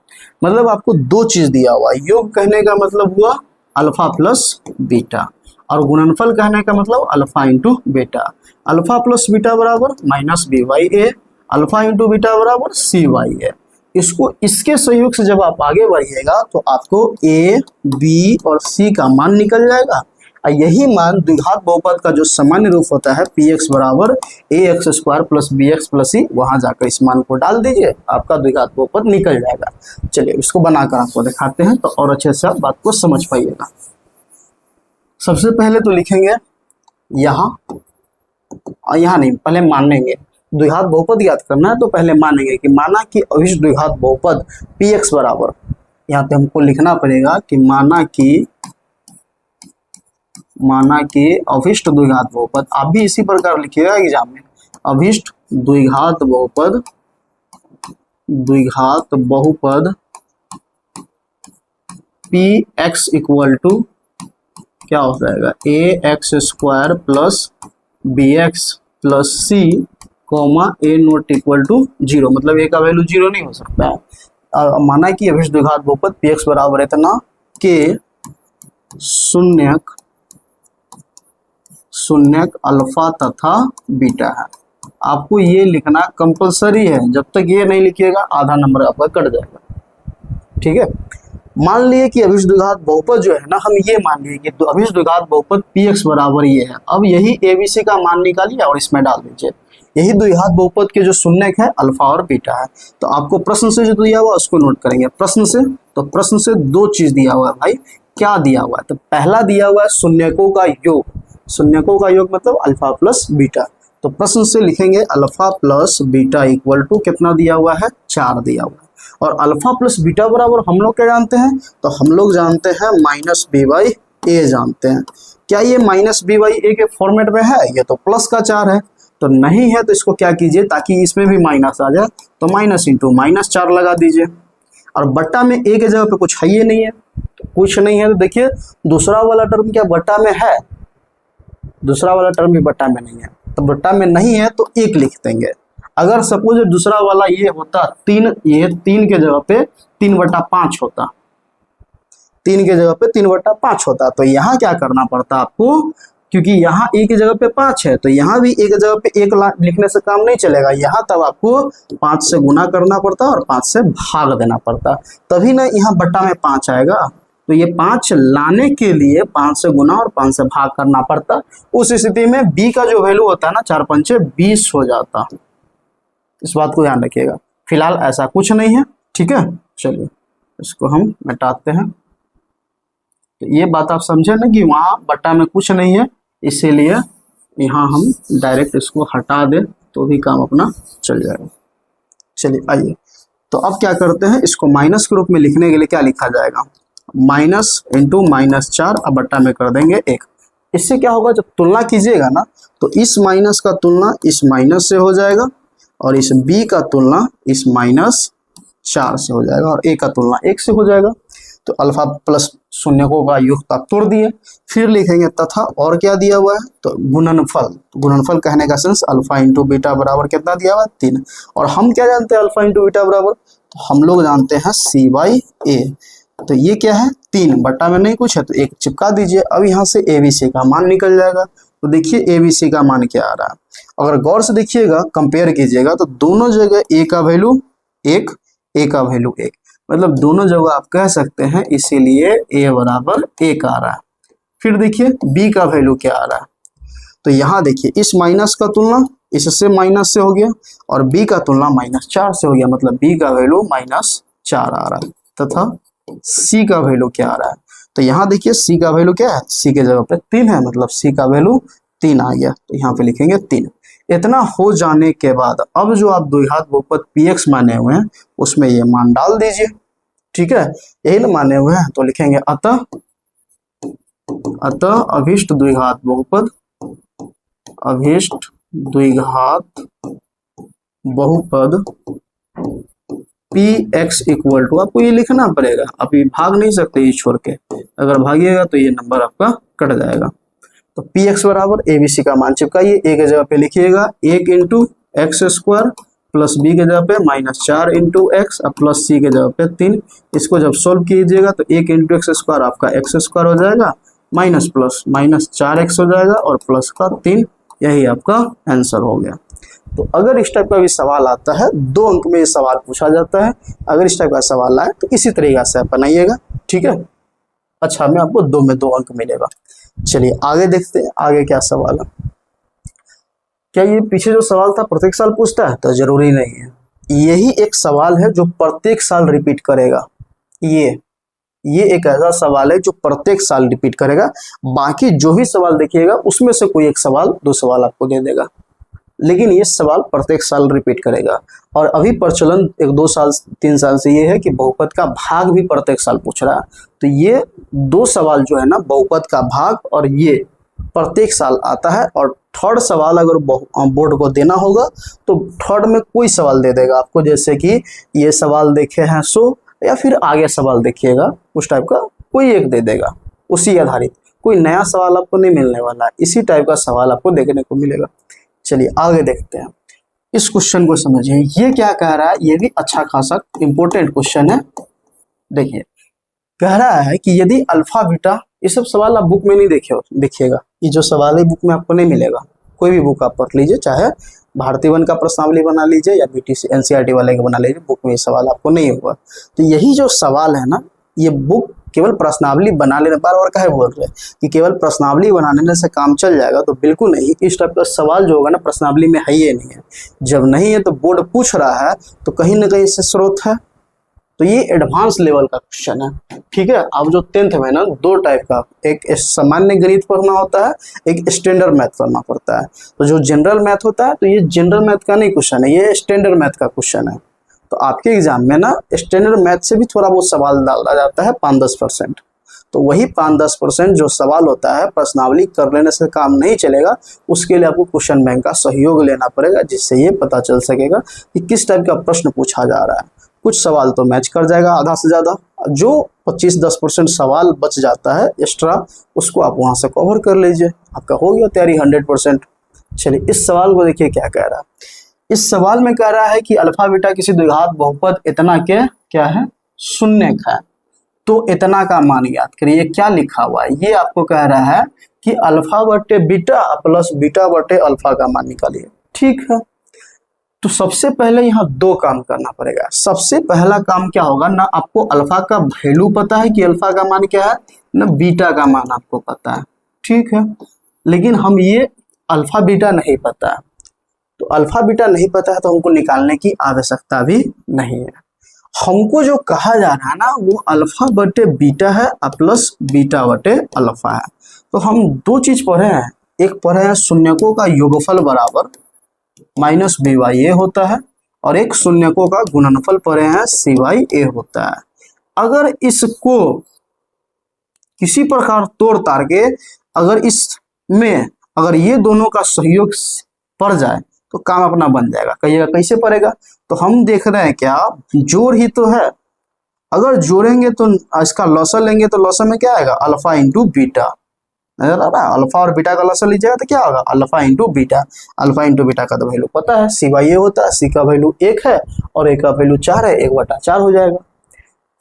[SPEAKER 1] मतलब आपको दो चीज दिया हुआ है। योग कहने का मतलब हुआ अल्फा प्लस बीटा, और गुणनफल कहने का मतलब alpha into beta. Alpha plus beta बराबर minus B by A, alpha into beta बराबर सी बाई ए। इसको इसके सहयोग से जब आप आगे बढ़िएगा तो आपको ए, बी और सी का मान निकल जाएगा। यही मान द्विघात बहुपद का जो सामान्य रूप होता है पी एक्स बराबर A X square plus B X plus C, वहां जाकर इस मान को डाल दीजिए, आपका द्विघात बहुपद निकल जाएगा। चलिए इसको बनाकर आपको दिखाते हैं, तो और अच्छे से आप बात को समझ पाइएगा। सबसे पहले तो लिखेंगे यहाँ, और यहाँ नहीं, पहले मानेंगे द्विघात बहुपद ज्ञात करना है, तो पहले मानेंगे कि माना कि अभिष्ट द्विघात बहुपद पी एक्स बराबर, यहाँ पे हमको लिखना पड़ेगा कि माना कि अभिष्ट द्विघात बहुपद, आप भी इसी प्रकार लिखिएगा एग्जाम में, अभिष्ट द्विघात बहुपद पी एक्स इक्वल टू क्या हो जाएगा, A X square plus B X plus C comma A not equal to 0। मतलब ए का वैल्यू 0 नहीं हो सकता है। माना कि अभिष्ट द्विघात बहुपद पी एक्स बराबर है इतना के शून्यक अल्फा तथा बीटा है। आपको ये लिखना कंपलसरी है, जब तक ये नहीं लिखिएगा आधा नंबर आपका कट जाएगा, ठीक है। मान लिए कि अभिष्ट द्विघात बहुपद जो है ना, हम ये मान लिए कि अभिष्ट द्विघात बहुपद पी एक्स बराबर ये है। अब यही एबीसी का मान निकालिए और इसमें डाल दीजिए। यही द्विघात बहुपद के जो शून्यक है अल्फा और बीटा है। तो आपको प्रश्न से जो दिया हुआ उसको नोट करेंगे। प्रश्न से, तो प्रश्न से दो चीज दिया हुआ है भाई। क्या दिया हुआ है, तो पहला दिया हुआ है शून्यकों का योग। शून्यकों का योग मतलब अल्फा प्लस बीटा। तो प्रश्न से लिखेंगे alpha plus beta equal to कितना दिया हुआ है, 4 दिया हुआ है। और अल्फा प्लस बीटा बराबर हम लोग क्या जानते हैं, तो हम लोग जानते हैं माइनस बी बाई ए जानते हैं। क्या ये माइनस बी बाई ए के फॉर्मेट में है, ये तो प्लस का 4 है, तो नहीं है। तो इसको क्या कीजिए, ताकि इसमें भी माइनस आ जाए, तो माइनस इंटू माइनस 4 लगा दीजिए। और बट्टा में ए के जगह पे कुछ है ही नहीं है, तो कुछ नहीं है, तो देखिए दूसरा वाला टर्म क्या बट्टा में है, दूसरा वाला टर्म भी बट्टा में नहीं है। तो बट्टा में नहीं है तो 1 लिख देंगे। अगर सपोज दूसरा वाला ये होता 3, ये 3 के जगह पे 3/5 होता, 3 के जगह पे 3/5 होता, तो यहाँ क्या करना पड़ता आपको क्योंकि यहाँ ए की जगह पे 5 है, तो यहाँ भी ए की जगह पे 1 लिखने से काम नहीं चलेगा। यहाँ तब आपको 5 से गुना करना पड़ता और 5 से भाग देना पड़ता, तभी ना यहाँ बट्टा में 5 आएगा। तो ये 5 लाने के लिए 5 से गुना और 5 से भाग करना पड़ता। उस स्थिति में बी का जो वैल्यू होता है ना 4 पंचे 20 हो जाता। इस बात को ध्यान रखिएगा। फिलहाल ऐसा कुछ नहीं है, ठीक है। चलिए इसको हम मिटाते हैं। तो ये बात आप समझे ना कि वहाँ बट्टा में कुछ नहीं है, इसीलिए यहाँ हम डायरेक्ट इसको हटा दें तो भी काम अपना चल जाएगा। चलिए आइए, तो अब क्या करते हैं, इसको माइनस के रूप में लिखने के लिए क्या लिखा जाएगा, माइनस इंटू -4, अब बट्टा में कर देंगे 1। इससे क्या होगा, जब तुलना कीजिएगा ना तो इस माइनस का तुलना इस माइनस से हो जाएगा और इस b का तुलना इस -4 से हो जाएगा और a का तुलना 1 से हो जाएगा। तो अल्फा प्लस शून्यकों का योग तक तोड़ दिए, फिर लिखेंगे तथा और क्या दिया हुआ है, तो गुणनफल। गुणनफल कहने का सेंस अल्फा इंटू बीटा बराबर कितना दिया हुआ है, 3। और हम क्या जानते हैं अल्फा इंटू बीटा बराबर, तो हम लोग जानते हैं c/a। तो ये क्या है 3, बट्टा में नहीं कुछ है तो 1 चिपका दीजिए। अब यहाँ से ABC का मान निकल जाएगा। तो देखिए ABC का मान क्या आ रहा है, अगर गौर से देखिएगा कंपेयर कीजिएगा तो दोनों जगह a का वैल्यू 1, a का वैल्यू 1, मतलब दोनों जगह आप कह सकते हैं, इसीलिए a बराबर 1 आ रहा है। फिर देखिए b का वैल्यू क्या आ रहा है, तो यहाँ देखिए इस माइनस का तुलना इससे माइनस से हो गया और b का तुलना -4 से हो गया, मतलब b का वैल्यू -4 आ रहा है। तथा c का वैल्यू क्या आ रहा है, तो यहाँ देखिए c का वैल्यू क्या है, c के जगह पे 3 है, मतलब c का वैल्यू 3 आ गया, तो यहाँ पे लिखेंगे 3। इतना हो जाने के बाद अब जो आप द्विघात बहुपद px माने हुए हैं उसमें ये मान डाल दीजिए, ठीक है, यही ना माने हुए हैं। तो लिखेंगे अतः अभीष्ट द्विघात बहुपद, अभीष्ट द्विघात बहुपद px इक्वल टू, आपको ये लिखना पड़ेगा, आप ये भाग नहीं सकते ये छोड़ के, अगर भागिएगा तो ये नंबर आपका कट जाएगा। तो px बराबर abc का मान चिपकाइए, a के जगह पे लिखिएगा 1 into x square plus b के जगह पे -4 इंटू एक्स और प्लस c के जगह पे 3। इसको जब सोल्व कीजिएगा तो 1 इंटू एक्स स्क्वायर आपका एक्स स्क्वायर हो जाएगा, माइनस प्लस -4x हो जाएगा और प्लस का 3, यही आपका आंसर हो गया। तो अगर इस टाइप का भी सवाल आता है, 2 अंक में ये सवाल पूछा जाता है, अगर इस टाइप का सवाल आए तो इसी तरीके से आप बनाइएगा, ठीक है। अच्छा में आपको 2 में 2 अंक मिलेगा। चलिए आगे देखते हैं, आगे क्या सवाल है। क्या ये पीछे जो सवाल था प्रत्येक साल पूछता है, तो जरूरी नहीं है। यही एक सवाल है जो प्रत्येक साल रिपीट करेगा। ये एक ऐसा सवाल है जो प्रत्येक साल रिपीट करेगा। बाकी जो भी सवाल देखिएगा उसमें से कोई एक सवाल 2 सवाल आपको दे देगा, लेकिन ये सवाल प्रत्येक साल रिपीट करेगा। और अभी प्रचलन 1-2 साल 3 साल से ये है कि बहुपद का भाग भी प्रत्येक साल पूछ रहा है। तो ये 2 सवाल जो है ना, बहुपद का भाग और ये प्रत्येक साल आता है। और थर्ड सवाल अगर बोर्ड को देना होगा तो थर्ड में कोई सवाल दे देगा आपको, जैसे कि ये सवाल देखे हैं सो, या फिर आगे सवाल देखिएगा उस टाइप का कोई एक दे देगा, उसी आधारित कोई नया सवाल आपको नहीं मिलने वाला, इसी टाइप का सवाल आपको देखने को मिलेगा। चलिए आगे देखते हैं, इस क्वेश्चन को समझिए। ये क्या कह रहा है, ये भी अच्छा खासा इंपॉर्टेंट क्वेश्चन है। देखिए कह रहा है कि यदि अल्फा बीटा, ये सब सवाल आप बुक में नहीं देखिएगा, ये जो सवाल है बुक में आपको नहीं मिलेगा। कोई भी बुक आप पढ़ लीजिए, चाहे भारतीय वन का प्रश्नावली बना लीजिए या BTC NCERT वाले का बना लीजिए, बुक में ये सवाल आपको नहीं होगा। तो यही जो सवाल है ना, ये बुक केवल प्रश्नावली बना लेने, बार बार काहे बोल रहे हैं कि केवल प्रश्नावली बनाने से काम चल जाएगा, तो बिल्कुल नहीं। इस टाइप का सवाल जो होगा ना प्रश्नावली में है ही नहीं है। जब नहीं है तो बोर्ड पूछ रहा है तो कहीं ना कहीं से स्रोत है। तो ये एडवांस लेवल का क्वेश्चन है, ठीक है। अब जो 10th में ना 2 टाइप का, एक सामान्य गणित पढ़ना होता है, एक स्टैंडर्ड मैथ पढ़ना पड़ता है। तो जो जनरल मैथ होता है, तो ये जनरल मैथ का नहीं क्वेश्चन है, ये स्टैंडर्ड मैथ का क्वेश्चन है। तो आपके एग्जाम में ना स्टैंडर्ड मैथ से भी थोड़ा बहुत सवाल डाला जाता है 5-10%। तो वही 5-10% जो सवाल होता है प्रश्नावली कर लेने से काम नहीं चलेगा, उसके लिए आपको क्वेश्चन बैंक का सहयोग लेना पड़ेगा, जिससे ये पता चल सकेगा कि किस टाइप का प्रश्न पूछा जा रहा है। कुछ सवाल तो मैच कर जाएगा आधा से ज़्यादा, जो 25-10% सवाल बच जाता है एक्स्ट्रा, उसको आप वहाँ से कवर कर लीजिए, आपका हो गया तैयारी 100%। चलिए इस सवाल को देखिए क्या कह रहा है। इस सवाल में कह रहा है कि अल्फा बीटा किसी द्विघात बहुपद इतना के क्या है, शून्य है। तो इतना का मान ज्ञात करिए। क्या लिखा हुआ है, ये आपको कह रहा है कि अल्फा बटे बीटा प्लस बीटा बटे अल्फा का मान निकालिए। ठीक है, तो सबसे पहले यहाँ दो काम करना पड़ेगा। सबसे पहला काम क्या होगा ना, आपको अल्फा का वैल्यू पता है कि अल्फा का मान क्या है ना, बीटा का मान आपको पता है। ठीक है, लेकिन हम ये अल्फा बीटा नहीं पता है, तो अल्फा बीटा नहीं पता है तो हमको निकालने की आवश्यकता भी नहीं है। हमको जो कहा जा रहा है ना वो अल्फा बटे बीटा है प्लस बीटा बटे अल्फा है। तो हम दो चीज पढ़े हैं, एक पढ़े हैं शून्यकों का योगफल बराबर माइनस बी बाई ए होता है, और एक शून्यकों का गुणनफल पढ़े हैं सी बाई ए होता है। अगर इसको किसी प्रकार तोड़ ताड़ के अगर इसमें अगर ये दोनों का सहयोग पड़ जाए तो काम अपना बन जाएगा। कहिएगा कैसे पड़ेगा, तो हम देख रहे हैं क्या जोड़ ही तो है, अगर जोड़ेंगे तो इसका लॉसल लेंगे तो लॉसल में क्या आएगा अल्फा इंटू बीटा। नजर आ रहा है, अल्फा और बीटा का लॉसल लीजिएगा तो क्या होगा alpha into beta. Alpha into beta का तो वैल्यू पता है, सी बाई ए होता है, सी का वैल्यू 1 है और ए का वैल्यू 4 है, 1/4 हो जाएगा।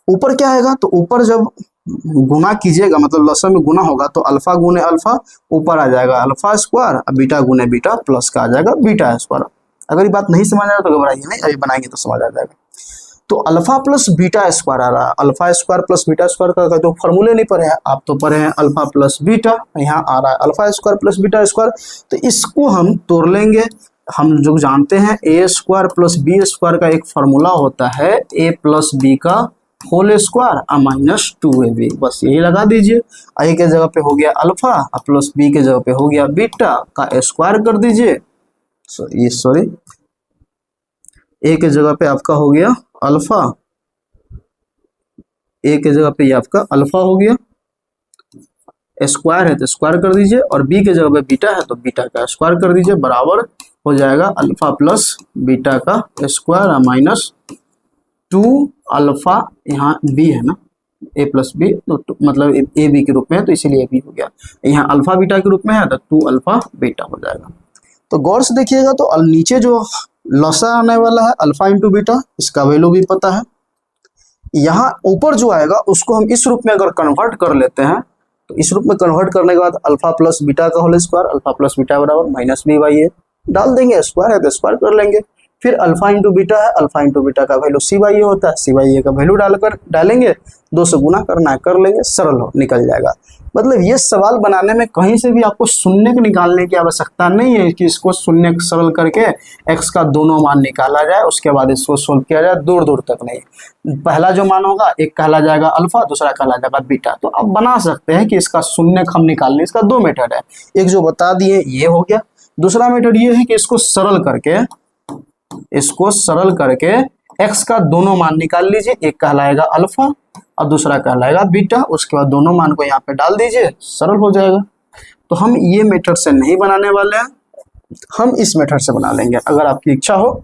[SPEAKER 1] ऊपर क्या आएगा, तो ऊपर जब गुना कीजिएगा मतलब लॉसल में गुना होगा तो अल्फा गुने अल्फा ऊपर आ जाएगा अल्फा स्क्वायर, बीटा गुने बीटा प्लस का आ जाएगा बीटा स्क्वायर। अगर ये बात नहीं समझ आ रहा तो घबराइए नहीं, अभी बनाएंगे तो समझ आ जाएगा। तो अल्फा प्लस बीटा स्क्वायर आ रहा है, alpha square plus beta square का तो फॉर्मूले नहीं पढ़े हैं आप, तो पढ़े हैं अल्फा प्लस बीटा, यहाँ आ रहा है alpha square plus beta square. तो इसको हम तोड़ लेंगे। हम जो जानते हैं ए स्क्वायर प्लस बी स्क्वायर का एक फॉर्मूला होता है ए प्लस बी का होल स्क्वायर माइनस 2ab, बस यही लगा दीजिए। ए के जगह पे हो गया अल्फा प्लस बी के जगह पे हो गया बीटा का स्क्वायर कर दीजिए। सॉरी ए के जगह पे आपका हो गया अल्फा, ए के जगह पे ये आपका अल्फा हो गया, स्क्वायर है तो स्क्वायर कर दीजिए, और बी के जगह पे बीटा है तो बीटा का स्क्वायर कर दीजिए, बराबर हो जाएगा अल्फा प्लस बीटा का स्क्वायर माइनस 2 अल्फा, यहाँ बी है ना ए प्लस बी तो मतलब ए बी के रूप में है तो इसीलिए बी हो गया, यहाँ अल्फा बीटा के रूप में है तो 2 अल्फा बीटा हो जाएगा। तो गौर से देखिएगा तो नीचे जो लॉसा आने वाला है अल्फा इंटू बीटा, इसका वैल्यू भी पता है। यहाँ ऊपर जो आएगा उसको हम इस रूप में अगर कन्वर्ट कर लेते हैं तो इस रूप में कन्वर्ट करने के बाद अल्फा प्लस बीटा का whole square, alpha plus beta बराबर माइनस बी बाई ए डाल देंगे, स्क्वायर है तो स्क्वायर कर लेंगे। फिर अल्फा इंटू बीटा है, अल्फा इंटू बीटा का वैल्यू सी बाई ए होता है, सी बाई ए का वैल्यू डालेंगे, 2 से गुना करना है कर लेंगे, सरल हो निकल जाएगा। मतलब ये सवाल बनाने में कहीं से भी आपको शून्य निकालने की आवश्यकता नहीं है कि इसको शून्य सरल करके x का दोनों मान निकाला जाए उसके बाद इसको सोल्व किया जाए, दूर दूर तक नहीं। पहला जो मान होगा एक कहला जाएगा अल्फा, दूसरा कहला जाएगा बीटा। तो आप बना सकते हैं कि इसका शून्य हम निकालने, इसका 2 मेथड है, एक जो बता दिए ये हो गया, दूसरा मेथड ये है कि इसको सरल करके x का दोनों मान निकाल लीजिए, एक कहलाएगा अल्फा और दूसरा कहलाएगा बीटा, उसके बाद दोनों मान को यहाँ पे डाल दीजिए, सरल हो जाएगा। तो हम ये मेथड से नहीं बनाने वाले हैं, हम इस मेथड से बना लेंगे। अगर आपकी इच्छा हो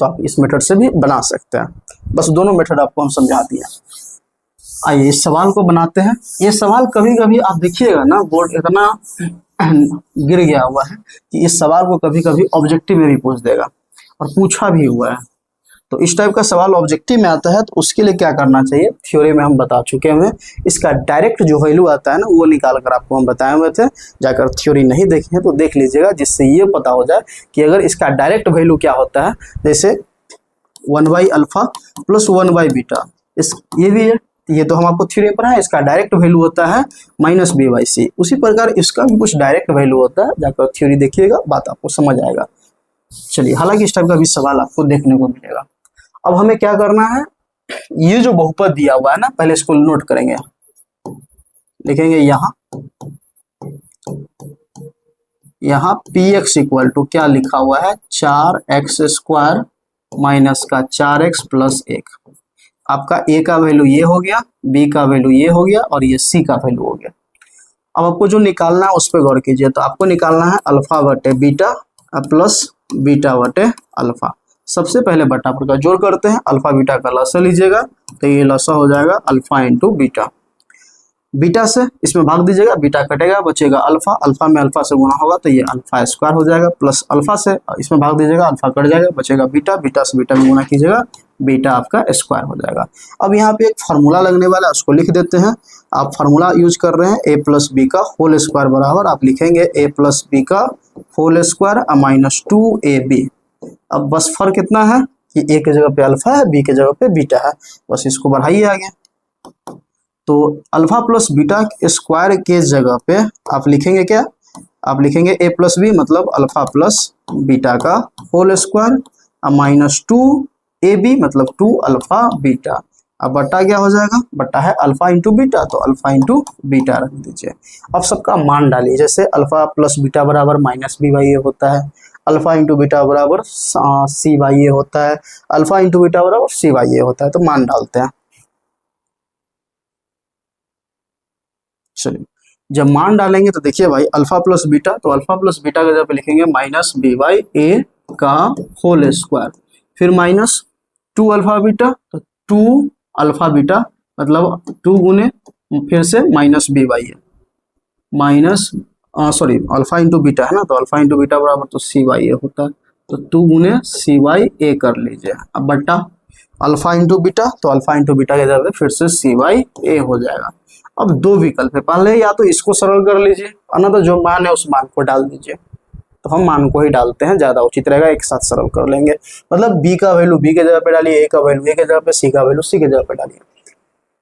[SPEAKER 1] तो आप इस मेथड से भी बना सकते हैं, बस दोनों मेथड आपको हम समझा दिए। आइए इस सवाल को बनाते हैं। ये सवाल कभी कभी आप देखिएगा ना बोर्ड इतना गिर गया हुआ है कि इस सवाल को कभी कभी ऑब्जेक्टिव में भी पूछ देगा और पूछा भी हुआ है। तो इस टाइप का सवाल ऑब्जेक्टिव में आता है तो उसके लिए क्या करना चाहिए, थ्योरी में हम बता चुके हैं, इसका डायरेक्ट जो वैल्यू आता है ना वो निकाल कर आपको हम बताए हुए थे, जाकर थ्योरी नहीं देखे हैं तो देख लीजिएगा, जिससे ये पता हो जाए कि अगर इसका डायरेक्ट वैल्यू क्या होता है, जैसे 1 अल्फा प्लस 1 बीटा, इस ये भी है, ये तो हम आपको थ्योरी पर है, इसका डायरेक्ट वैल्यू होता है माइनस बी बाई सी, उसी प्रकार इसका भी कुछ डायरेक्ट वैल्यू होता है, जाकर थ्योरी देखिएगा बात आपको समझ आएगा। चलिए, हालांकि इस टाइप का भी सवाल आपको देखने को मिलेगा। अब हमें क्या करना है, ये जो बहुपद दिया हुआ है ना, पहले इसको नोट करेंगे, लिखेंगे यहाँ px इक्वल टू क्या लिखा हुआ है 4x स्क्वायर माइनस का 4x प्लस 1। आपका a का वैल्यू ये हो गया, b का वैल्यू ये हो गया और ये c का वैल्यू हो गया। अब आपको जो निकालना है उस पर गौर कीजिए। तो आपको निकालना है अल्फा बटे बीटा प्लस बीटा बटे अल्फा। सबसे पहले बटा पर का जोड़ करते हैं, अल्फा बीटा का लसा लीजिएगा तो ये लसा हो जाएगा अल्फा इंटू बीटा, बीटा से इसमें भाग दीजिएगा, बीटा कटेगा बचेगा अल्फा, अल्फा में अल्फा से गुना होगा तो ये अल्फा स्क्वायर हो जाएगा, प्लस अल्फा से इसमें भाग दीजिएगा, अल्फा कट जाएगा बचेगा बीटा, बीटा से बीटा में गुना कीजिएगा बीटा आपका स्क्वायर हो जाएगा। अब यहाँ पे एक फार्मूला लगने वाला है, उसको लिख देते हैं। आप फार्मूला यूज कर रहे हैं a प्लस बी का होल स्क्वायर बराबर आप लिखेंगे a प्लस बी का होल स्क्वायर माइनस 2ab। अब बस फर्क कितना है कि a के जगह पे अल्फा है, b के जगह पे बीटा है, बस इसको बढ़ाइए आगे। तो अल्फा प्लस बीटा स्क्वायर के जगह पे आप लिखेंगे क्या, आप लिखेंगे a प्लस बी मतलब अल्फा प्लस बीटा का होल स्क्वायर माइनस 2ab मतलब 2 अल्फा बीटा। अब बट्टा क्या हो जाएगा, बट्टा है अल्फा इंटू बीटा, तो अल्फा इंटू बीटा रख दीजिए। अब सबका मान डालिए, जैसे अल्फा प्लस बीटा बराबर माइनस बी बाई ए होता है, अल्फा इंटू बीटा बराबर सी बाई ए होता है, अल्फा इंटू बीटा बराबर सी बाई ए होता है। तो मान डालते हैं। चलिए जब मान डालेंगे तो देखिए भाई अल्फा प्लस बीटा, तो अल्फा प्लस बीटा का जब लिखेंगे माइनस बी बाई ए का होल स्क्वायर, फिर माइनस 2 अल्फा बीटा, तो 2 अल्फा बीटा मतलब 2 गुने फिर से minus B by A minus sorry alpha into beta है ना, तो अल्फा इंटू बीटा बराबर तो सी बाई ए होता है, तो 2 गुने सी बाई ए कर लीजिए। अब बट्टा अल्फा इंटू बीटा, तो अल्फा इंटू बीटा के जगह फिर से सी बाई ए हो जाएगा। अब दो विकल्प है, पहले या तो इसको सरल कर लीजिए, अन्यथा जो मान है उस मान को डाल दीजिए। तो हम मान को ही डालते हैं, ज्यादा उचित रहेगा, एक साथ सरल कर लेंगे। मतलब b का वैल्यू b के जगह पे डालिए, a का वैल्यू a के जगह पे, c का वैल्यू c के जगह पे डालिए।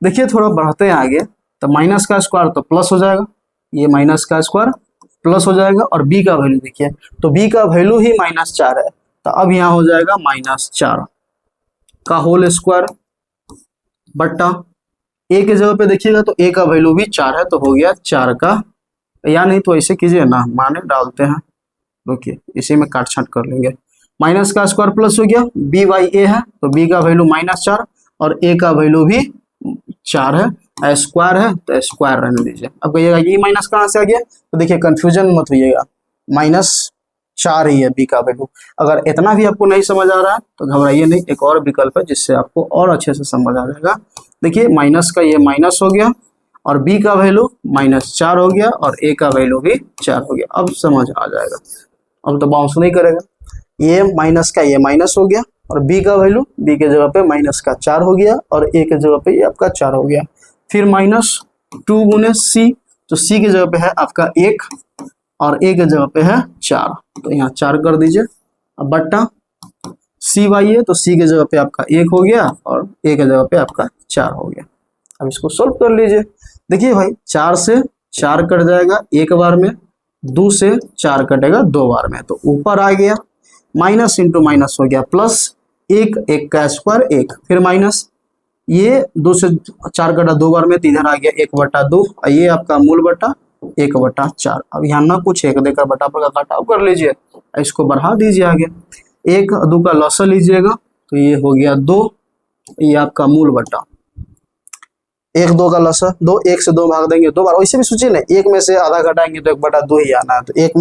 [SPEAKER 1] देखिए थोड़ा बढ़ते हैं आगे, तो माइनस का स्क्वायर तो प्लस हो जाएगा, ये माइनस का स्क्वायर प्लस हो जाएगा, और b का वैल्यू देखिए, तो b का वैल्यू ही -4 है, तो अब यहाँ हो जाएगा -4 का होल स्क्वायर बट्टा a के जगह पे देखिएगा तो a का वैल्यू भी 4 है, तो हो गया 4 का, या नहीं तो ऐसे कीजिए ना, माने डालते हैं, रुकिए इसी में काट छाट कर लेंगे। माइनस का स्क्वायर प्लस हो गया, b बाई ए है तो b का वैल्यू -4 और a का वैल्यू भी 4 है, स्क्वायर है तो स्क्वायर रहने दीजिए। अब कहिएगा ये माइनस कहाँ से आ गया, तो देखिए कंफ्यूजन मत होइएगा, -4 ही है b का वैल्यू। अगर इतना भी आपको नहीं समझ आ रहा है तो घबराइए नहीं, एक और विकल्प है जिससे आपको और अच्छे से समझ आ जाएगा। देखिए माइनस का ये माइनस हो गया और b का वैल्यू -4 हो गया और a का वैल्यू भी 4 हो गया, अब समझ आ जाएगा, अब तो बाउंस नहीं करेगा। ये माइनस का ये माइनस हो गया और b का वैल्यू b के जगह पे माइनस का 4 हो गया और a के जगह पे ये आपका 4 हो गया, फिर -2 गुने c, तो c के जगह पे है आपका 1 और a के जगह पे है 4, तो यहाँ 4 कर दीजिए। अब बट्टा c बाई ए, तो c के जगह पे आपका 1 हो गया और a के जगह पे आपका 4 हो गया। अब इसको सोल्व कर लीजिए। देखिए भाई 4 से 4 कट जाएगा एक बार में, 2 से 4 कटेगा 2 बार में, तो ऊपर आ गया माइनस इंटू माइनस हो गया प्लस, 1 का स्क्वायर 1, फिर माइनस, ये 2 से 4 कटा 2 बार में, तो इधर आ गया 1/2 और ये आपका मूल बटा 1/4। अब यहाँ ना कुछ एक देकर बटा पर का घटाव कर लीजिए, इसको बढ़ा दीजिए आगे, 1 और 2 का लॉस लीजिएगा तो ये हो गया 2, ये आपका मूल बटा 1 2 का लॉस 2, 1 से 2 भाग देंगे 2 बार, वैसे भी सोचिए ना 1 में से आधा घटाएंगे तो 1/2 ही आना है, तो 1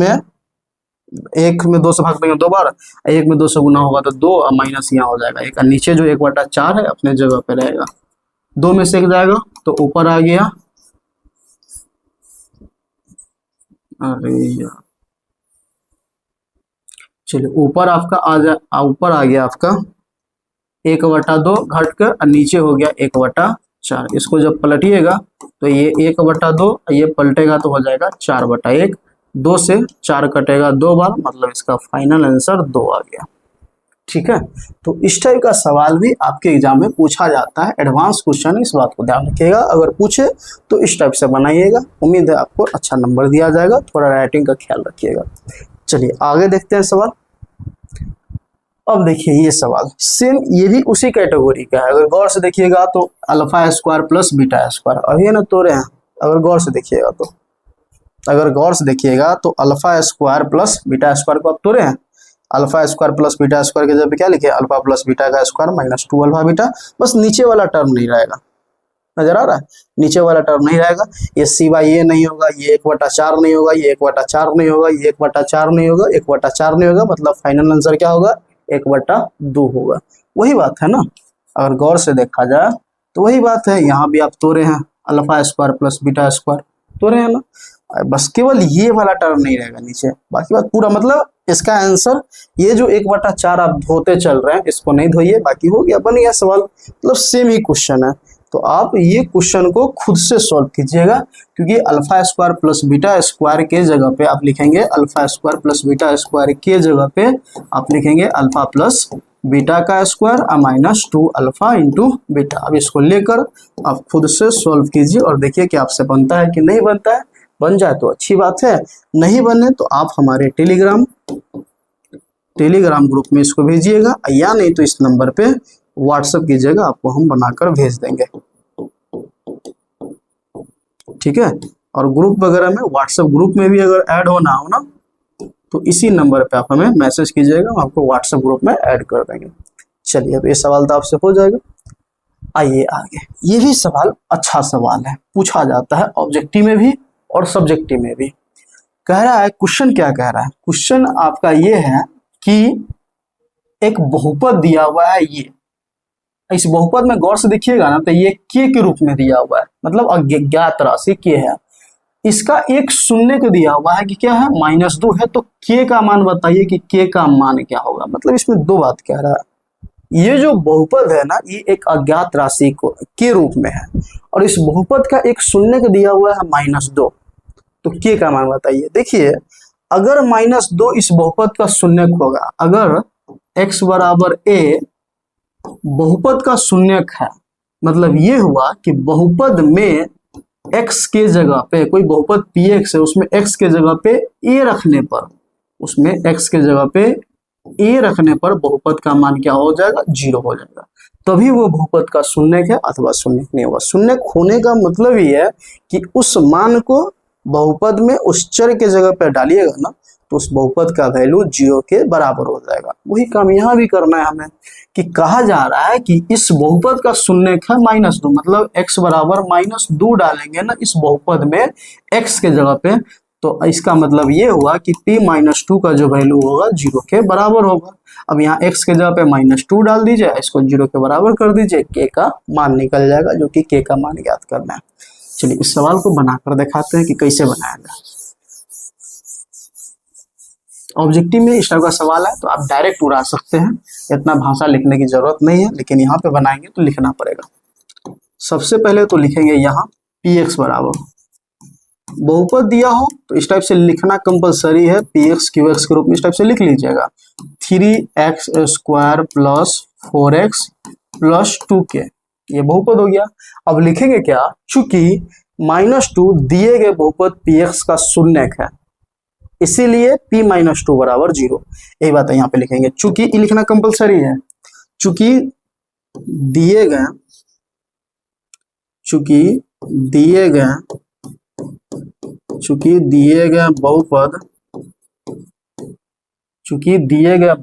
[SPEAKER 1] में 2 से भाग देंगे 2 बार, 1 में 2 से गुना होगा तो 2 और माइनस यहाँ हो जाएगा 1, नीचे जो 1/4 है अपने जगह पे रहेगा, 2 में से 1 जाएगा तो ऊपर आ गया, अरे यार चलिए ऊपर आपका ऊपर आ गया आपका 1/2 घट कर और नीचे हो गया 1/4। इसको जब पलटिएगा तो ये 1/2 ये पलटेगा तो हो जाएगा 4/1, 2 से 4 कटेगा 2 बार, मतलब इसका फाइनल आंसर 2 आ गया। ठीक है, तो इस टाइप का सवाल भी आपके एग्जाम में पूछा जाता है, एडवांस क्वेश्चन, इस बात को ध्यान रखिएगा, अगर पूछे तो इस टाइप से बनाइएगा, उम्मीद है आपको अच्छा नंबर दिया जाएगा, थोड़ा राइटिंग का ख्याल रखिएगा। चलिए आगे देखते हैं सवाल। अब देखिए ये सवाल सेम, ये भी उसी कैटेगरी का है, अगर गौर से देखिएगा तो alpha square plus beta square, अभी ना तोड़े हैं, अगर गौर से देखिएगा तो alpha square plus beta square को आप तोड़े हैं, alpha square plus beta square के जगह पे क्या लिखे, अल्फा प्लस बीटा का स्क्वायर माइनस 2 अल्फा बीटा, बस नीचे वाला टर्म नहीं रहेगा, नजर आ रहा है, नीचे वाला टर्म नहीं रहेगा, ये सी बाई ए नहीं होगा, ये 1/4 नहीं होगा, ये 1/4 नहीं होगा, ये 1/4 नहीं होगा, 1/4 नहीं होगा, मतलब फाइनल आंसर क्या होगा, 1/2 होगा। वही बात है ना, अगर गौर से देखा जाए तो वही बात है, यहाँ भी आप तोड़े हैं alpha square plus beta square, तोड़े हैं ना, बस केवल ये वाला टर्म नहीं रहेगा नीचे, बाकी बात पूरा मतलब इसका आंसर ये जो 1/4 आप धोते चल रहे हैं इसको नहीं धोइए, बाकी हो गया, बन गया सवाल। मतलब सेम ही क्वेश्चन है, तो आप ये क्वेश्चन को खुद से सॉल्व कीजिएगा, क्योंकि alpha square plus beta square के जगह पे आप लिखेंगे alpha square plus beta square के जगह पे आप लिखेंगे अल्फा प्लस बीटा का स्क्वायर -2 अल्फा इंटू बीटा। अब इसको लेकर आप खुद से सॉल्व कीजिए और देखिए कि आपसे बनता है कि नहीं बनता है। बन जाए तो अच्छी बात है, नहीं बने तो आप हमारे टेलीग्राम ग्रुप में इसको भेजिएगा, या नहीं तो इस नंबर पे व्हाट्सएप कीजिएगा, आपको हम बनाकर भेज देंगे, ठीक है। और ग्रुप वगैरह में, व्हाट्सएप ग्रुप में भी अगर ऐड होना हो ना तो इसी नंबर पे आप हमें मैसेज कीजिएगा, हम आपको व्हाट्सएप ग्रुप में ऐड कर देंगे। चलिए, अब ये सवाल तो आपसे हो जाएगा। आइए आगे, ये भी सवाल अच्छा सवाल है, पूछा जाता है ऑब्जेक्टिव में भी और सब्जेक्टिव में भी। कह रहा है, क्वेश्चन क्या कह रहा है, क्वेश्चन आपका ये है कि एक बहुपद दिया हुआ है, ये इस बहुपद में गौर से देखिएगा ना तो ये के रूप में दिया हुआ है, मतलब अज्ञात राशि के है। इसका एक शून्य को दिया हुआ है कि क्या है, -2 है, तो के का मान बताइए कि के का मान क्या होगा। मतलब इसमें दो बात कह रहा है, ये जो बहुपद है ना ये एक अज्ञात राशि को के रूप में है, और इस बहुपद का एक शून्य को दिया हुआ है -2, तो के का मान बताइए। देखिए, अगर -2 इस बहुपद का शून्यक होगा, अगर x बराबर a बहुपद का शून्यक है, मतलब ये हुआ कि बहुपद में x के जगह पे कोई बहुपद px है, उसमें x के जगह पे a रखने पर, उसमें x के जगह पे a रखने पर बहुपद का मान क्या हो जाएगा, 0 हो जाएगा, तभी वो बहुपद का शून्यक है, अथवा शून्यक नहीं होगा। शून्यक होने का मतलब ये है कि उस मान को बहुपद में उस चर के जगह पे डालिएगा ना तो उस बहुपद का वैल्यू 0 के बराबर हो जाएगा। वही काम यहाँ भी करना है हमें, कि कहा जा रहा है कि इस बहुपद का शून्यक है -2, मतलब x बराबर -2 डालेंगे ना इस बहुपद में x के जगह पे, तो इसका मतलब ये हुआ कि p-2 का जो वैल्यू होगा 0 के बराबर होगा। अब यहाँ x के जगह पे -2 डाल दीजिए, इसको 0 के बराबर कर दीजिए, k का मान निकल जाएगा, जो कि k का मान ज्ञात करना है। चलिए, इस सवाल को बनाकर दिखाते हैं कि कैसे बनाया जाए। ऑब्जेक्टिव में इस टाइप का सवाल है तो आप डायरेक्ट उड़ा सकते हैं, इतना भाषा लिखने की जरूरत नहीं है, लेकिन यहाँ पे बनाएंगे तो लिखना पड़ेगा। सबसे पहले तो लिखेंगे यहाँ px बराबर, बहुपद दिया हो तो इस टाइप से लिखना कंपलसरी है, px qx के रूप में इस टाइप से लिख लीजिएगा, 3x² plus 4x plus 2k, ये बहुपद हो गया। अब लिखेंगे क्या, चूंकि -2 दिए गए बहुपद px का शून्यक है, इसीलिए p-2 बराबर 0, यही बात है यहाँ पे लिखेंगे। चूंकि ये लिखना कंपलसरी है, चूंकि दिए गए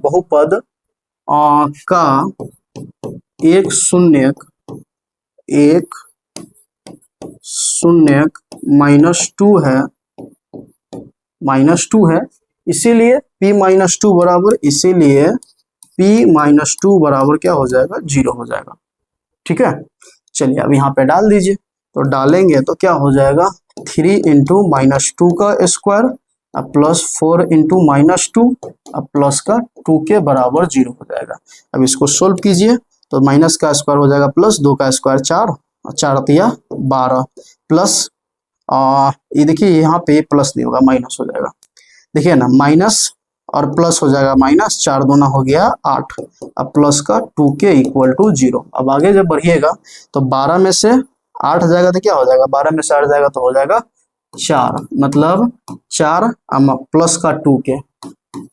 [SPEAKER 1] बहुपद का एक शून्यक -2 है, इसीलिए p-2 बराबर क्या हो जाएगा, 0 हो जाएगा, ठीक है। चलिए, अब यहाँ पे डाल दीजिए, तो डालेंगे तो क्या हो जाएगा, 3 × -2 का स्क्वायर प्लस 4 × -2 प्लस का 2 के बराबर 0 हो जाएगा। अब इसको सोल्व कीजिए तो माइनस का स्क्वायर हो जाएगा प्लस 2 का स्क्वायर 4, 4 12 प्लस ये देखिए यहाँ पे प्लस नहीं होगा, माइनस हो जाएगा, देखिए ना, माइनस और प्लस हो जाएगा, माइनस 4 दूना हो गया 8, अब प्लस का 2k = 0। अब आगे जब बढ़िएगा तो 12 में से 8 जाएगा तो क्या हो जाएगा, 12 में से 8 जाएगा तो हो जाएगा 4, मतलब 4 प्लस का 2k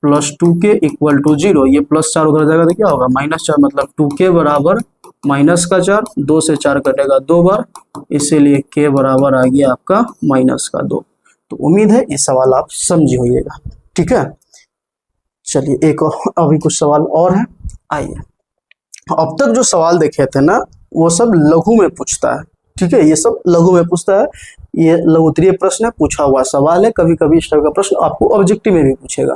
[SPEAKER 1] प्लस 2k = 0, ये +4 उधर जाएगा तो क्या होगा, -4, मतलब 2k बराबर -4, 2 से 4 कटेगा 2 बार, इसीलिए k बराबर आ गया आपका -2। तो उम्मीद है ये सवाल आप समझे होइएगा, ठीक है। चलिए, एक अभी कुछ सवाल और है, आइए। अब तक जो सवाल देखे थे ना वो सब लघु में पूछता है, ठीक है, ये सब लघु में पूछता है, ये लघुत्तरीय प्रश्न है, पूछा हुआ सवाल है। कभी कभी इस टाइप का प्रश्न आपको ऑब्जेक्टिव में भी पूछेगा,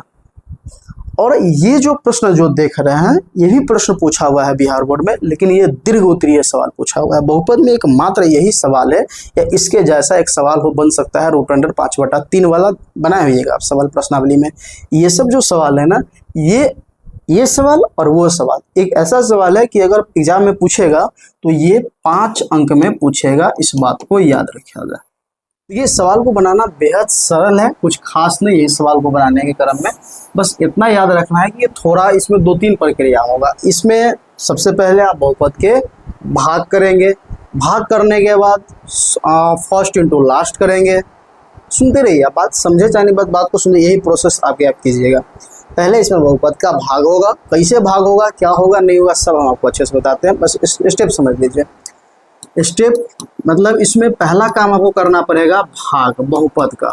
[SPEAKER 1] और ये जो प्रश्न जो देख रहे हैं ये भी प्रश्न पूछा हुआ है बिहार बोर्ड में, लेकिन ये दीर्घ उत्तरीय सवाल पूछा हुआ है। बहुपद में एक मात्र यही सवाल है या इसके जैसा एक सवाल हो बन सकता है रूट अंडर 5/3 वाला, बनाए हुईएगा आप सवाल प्रश्नावली में। ये सब जो सवाल है ना, ये सवाल और वो सवाल एक ऐसा सवाल है कि अगर एग्जाम में पूछेगा तो ये 5 अंक में पूछेगा, इस बात को याद रखिएगा। ये सवाल को बनाना बेहद सरल है, कुछ खास नहीं है इस सवाल को बनाने के क्रम में। बस इतना याद रखना है कि थोड़ा इसमें 2-3 प्रक्रिया होगा। इसमें सबसे पहले आप बहुपद के भाग करेंगे, भाग करने के बाद फर्स्ट इंटू लास्ट करेंगे। सुनते रहिए, बात समझे चाहे नहीं, बात को सुनिए, यही प्रोसेस आप कीजिएगा। पहले इसमें बहुपद का भाग होगा, कैसे भाग होगा, क्या होगा, नहीं होगा, सब हम आपको अच्छे से बताते हैं, बस स्टेप समझ लीजिए। स्टेप मतलब इसमें पहला काम आपको करना पड़ेगा भाग बहुपद का।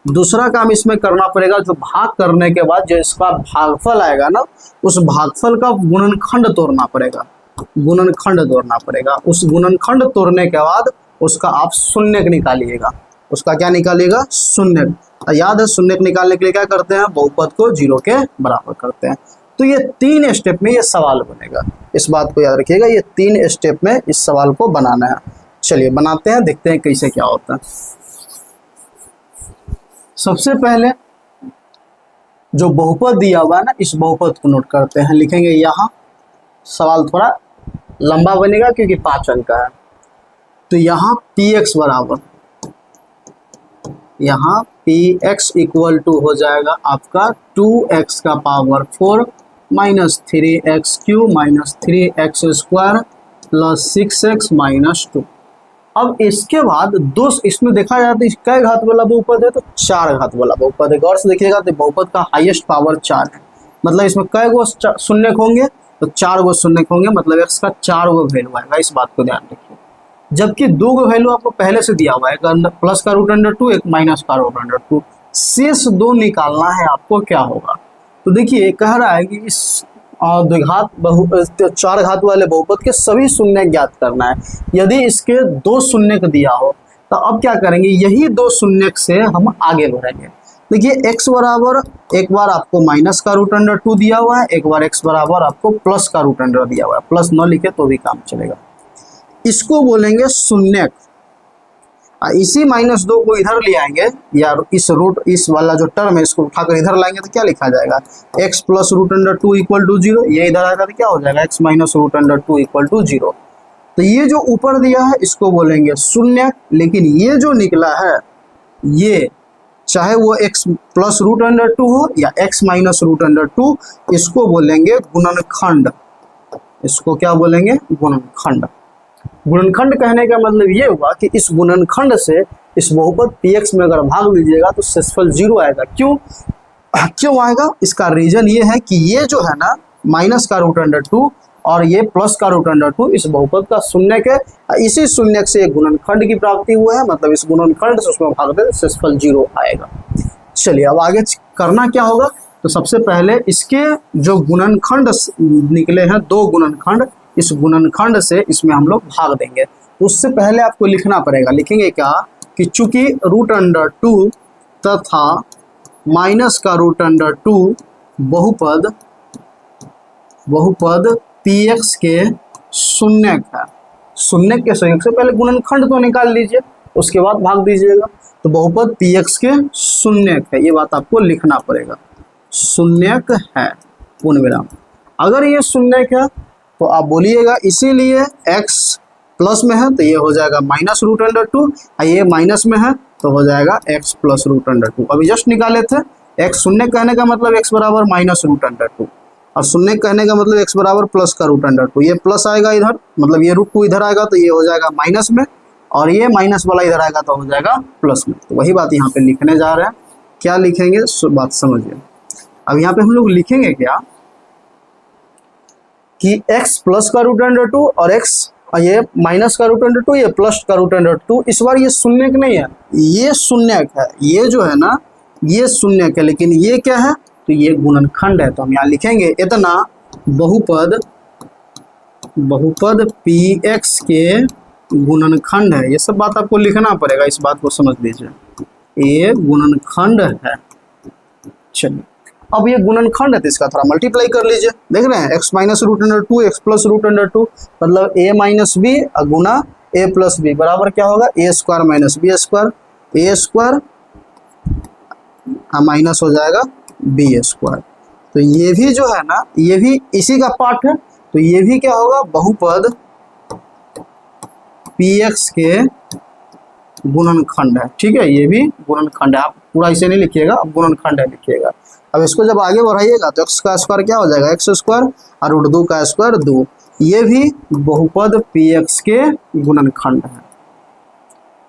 [SPEAKER 1] दूसरा काम इसमें करना पड़ेगा जो भाग करने के बाद जो इसका भागफल आएगा ना, उस भागफल का गुणनखंड तोड़ना पड़ेगा, गुणनखंड तोड़ना पड़ेगा। उस गुणनखंड तोड़ने के बाद उसका आप शून्यक निकालिएगा। उसका क्या निकालिएगा? शून्यक। याद है शून्यक निकालने के लिए क्या करते हैं? बहुपद को 0 के बराबर करते हैं। तो ये 3 स्टेप में ये सवाल बनेगा, इस बात को याद रखिएगा। ये 3 स्टेप में इस सवाल को बनाना है। चलिए बनाते हैं, देखते हैं कैसे क्या होता है। सबसे पहले जो बहुपद दिया हुआ है ना, इस बहुपद को नोट करते हैं, लिखेंगे यहाँ। सवाल थोड़ा लंबा बनेगा क्योंकि 5 अंक का है। तो यहाँ px बराबर, यहाँ px इक्वल टू हो जाएगा आपका 2x का power 4 minus 3x cube minus 3x square plus 6x minus 2। अब इसके बाद इसमें देखा जाए तो कै घात वाला बहुपद है? तो 4 घात वाला बहुपद है। गौर से देखिएगा तो बहुपद का हाईएस्ट पावर 4 है, मतलब इसमें कै गो शून्य होंगे? तो 4 गो शून्य होंगे, मतलब x का 4 गो वैल्यू आएगा, इस बात को ध्यान रखिए। जबकि 2 गो वैल्यू आपको पहले से दिया हुआ है, एक प्लस का √2, एक माइनस का √2। शेष 2 निकालना है आपको, क्या होगा? तो देखिए कह रहा है कि इस 4 घात वाले बहुपद के सभी शून्य ज्ञात करना है। यदि इसके 2 शून्य दिया हो तो अब क्या करेंगे? यही 2 शून्य से हम आगे बढ़ेंगे। देखिए x बराबर एक बार आपको माइनस का √2 दिया हुआ है, एक बार x बराबर आपको प्लस का √2 दिया हुआ है। प्लस न लिखे तो भी काम चलेगा। इसको बोलेंगे शून्यक। इसी -2 को इधर ले आएंगे, या इस वाला जो टर्म है इसको उठाकर इधर लाएंगे तो क्या लिखा जाएगा? x plus √2 equal to 0। ये इधर आएगा तो क्या हो जाएगा? x minus √2 equal to 0। तो ये जो ऊपर दिया है इसको बोलेंगे शून्यक, लेकिन ये जो निकला है ये चाहे वो x प्लस √2 हो या x माइनस √2, इसको बोलेंगे गुणनखंड। इसको क्या बोलेंगे? गुणनखंड। गुणनखंड कहने का मतलब ये हुआ कि इस गुणनखंड से इस बहुपद px में अगर भाग लीजिएगा तो शेषफल 0 आएगा। क्यों आएगा? इसका रीजन ये है कि ये जो है ना माइनस का √2 और ये प्लस का √2 इस बहुपद का शून्यक है। इसी शून्यक से एक गुणनखंड की प्राप्ति हुआ है, मतलब इस गुणनखंड से उसमें भाग दे शेषफल 0 आएगा। चलिए अब आगे करना क्या होगा? तो सबसे पहले इसके जो गुणनखंड निकले हैं 2 गुणनखंड, इस गुणनखंड से इसमें हम लोग भाग देंगे। उससे पहले आपको लिखना पड़ेगा, लिखेंगे क्या कि चूंकि √2 तथा माइनस का √2 बहुपद px के शून्यक है। शून्यक के संयोग से पहले गुणनखंड तो निकाल लीजिए, उसके बाद भाग दीजिएगा। तो बहुपद px के शून्यक है, ये बात आपको लिखना पड़ेगा। शून्यक है पूर्ण विराम। अगर ये शून्यक है तो आप बोलिएगा इसीलिए x प्लस में है तो ये हो जाएगा माइनस √2, ये माइनस में है तो हो जाएगा x प्लस √2। अभी जस्ट निकाले थे। x शून्य कहने का मतलब x बराबर माइनस √2 और शून्य कहने का मतलब x बराबर प्लस का √2। ये प्लस आएगा इधर, मतलब ये √2 इधर आएगा तो ये हो जाएगा माइनस में, और ये माइनस वाला इधर आएगा तो हो जाएगा प्लस में। तो वही बात यहाँ पे लिखने जा रहे हैं। क्या लिखेंगे बात समझिए। अब यहाँ पे हम लोग लिखेंगे क्या कि x प्लस का √2 और x ये माइनस का √2, ये प्लस का √2। इस बार ये शून्यक नहीं है, ये शून्यक है। ये जो है ना ये शून्यक है, लेकिन ये क्या है? तो ये गुणनखंड है। तो हम यहाँ लिखेंगे इतना बहुपद px के गुणनखंड है। ये सब बात आपको लिखना पड़ेगा, इस बात को समझ लीजिए। ये गुणनखंड है। चलिए अब ये गुणनखंड है तो इसका थोड़ा मल्टीप्लाई कर लीजिए, देख रहे हैं x minus root under two x plus root under two, मतलब a माइनस बी गुना a प्लस बी बराबर क्या होगा a square minus b square, a square minus हो जाएगा बी स्क्वायर। तो ये भी जो है ना ये भी इसी का पार्ट है, तो ये भी क्या होगा बहुपद px के गुणनखंड है। ठीक है, ये भी गुणनखंड है, आप पूरा इसे नहीं लिखिएगा, अब गुणनखंड है लिखिएगा। अब इसको जब आगे बढ़ाइएगा तो x का स्क्वायर क्या हो जाएगा x स्क्वायर और रूट 2 का स्क्वायर 2, ये भी बहुपद px के गुणनखंड है।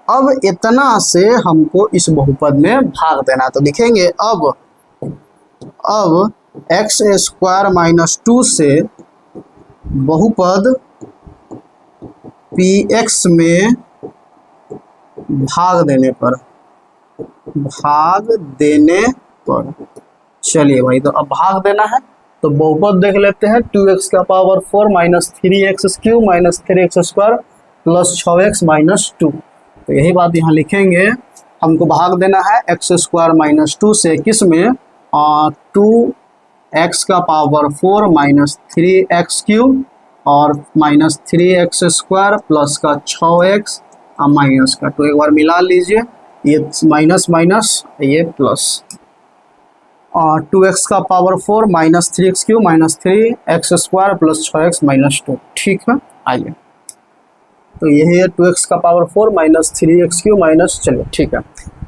[SPEAKER 1] अब इतना से हमको इस बहुपद में भाग देना है, तो लिखेंगे अब x स्क्वायर माइनस 2 से बहुपद px में भाग देने पर चलिए भाई, तो अब भाग देना है तो बहुपद देख लेते हैं। 2x का power 4 minus 3x cube minus 3x square plus 6x minus 2, तो यही बात यहाँ लिखेंगे। हमको भाग देना है x स्क्वायर माइनस 2 से किस में 2x का पावर 4 माइनस 3x क्यूब और माइनस 3x स्क्वायर प्लस का 6x माइनस का, तो एक बार मिला लीजिए, ये माइनस माइनस ये प्लस, और 2x का power 4 minus 3x cube minus 3x square plus 6x minus 2। ठीक है, आइए तो यही है 2x का power 4 minus 3x cube minus, चलिए ठीक है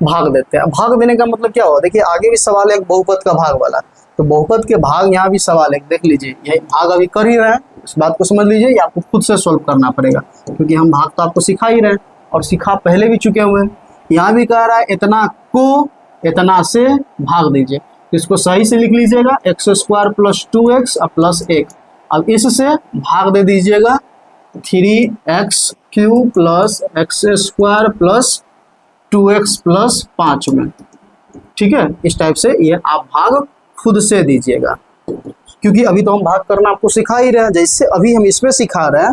[SPEAKER 1] भाग देते हैं। भाग देने का मतलब क्या हुआ, देखिए आगे भी सवाल है एक बहुपद का भाग वाला, तो बहुपद के भाग यहाँ भी सवाल है, देख लीजिए यही भाग अभी कर ही रहे हैं, इस बात को समझ लीजिए, ये आपको खुद से सॉल्व करना पड़ेगा क्योंकि हम भाग तो आपको सिखा ही रहे हैं और सिखा पहले भी चुके हुए हैं। यहाँ भी कह रहा है इतना को इतना से भाग दीजिए, इसको सही से लिख लीजिएगा x square plus 2x plus 1, अब इससे भाग दे दीजिएगा 3x cube plus x square plus 2x plus 5 में। ठीक है, इस टाइप से ये आप भाग खुद से दीजिएगा क्योंकि अभी तो हम भाग करना आपको सिखा ही रहे हैं, जैसे अभी हम इसमें सिखा रहे हैं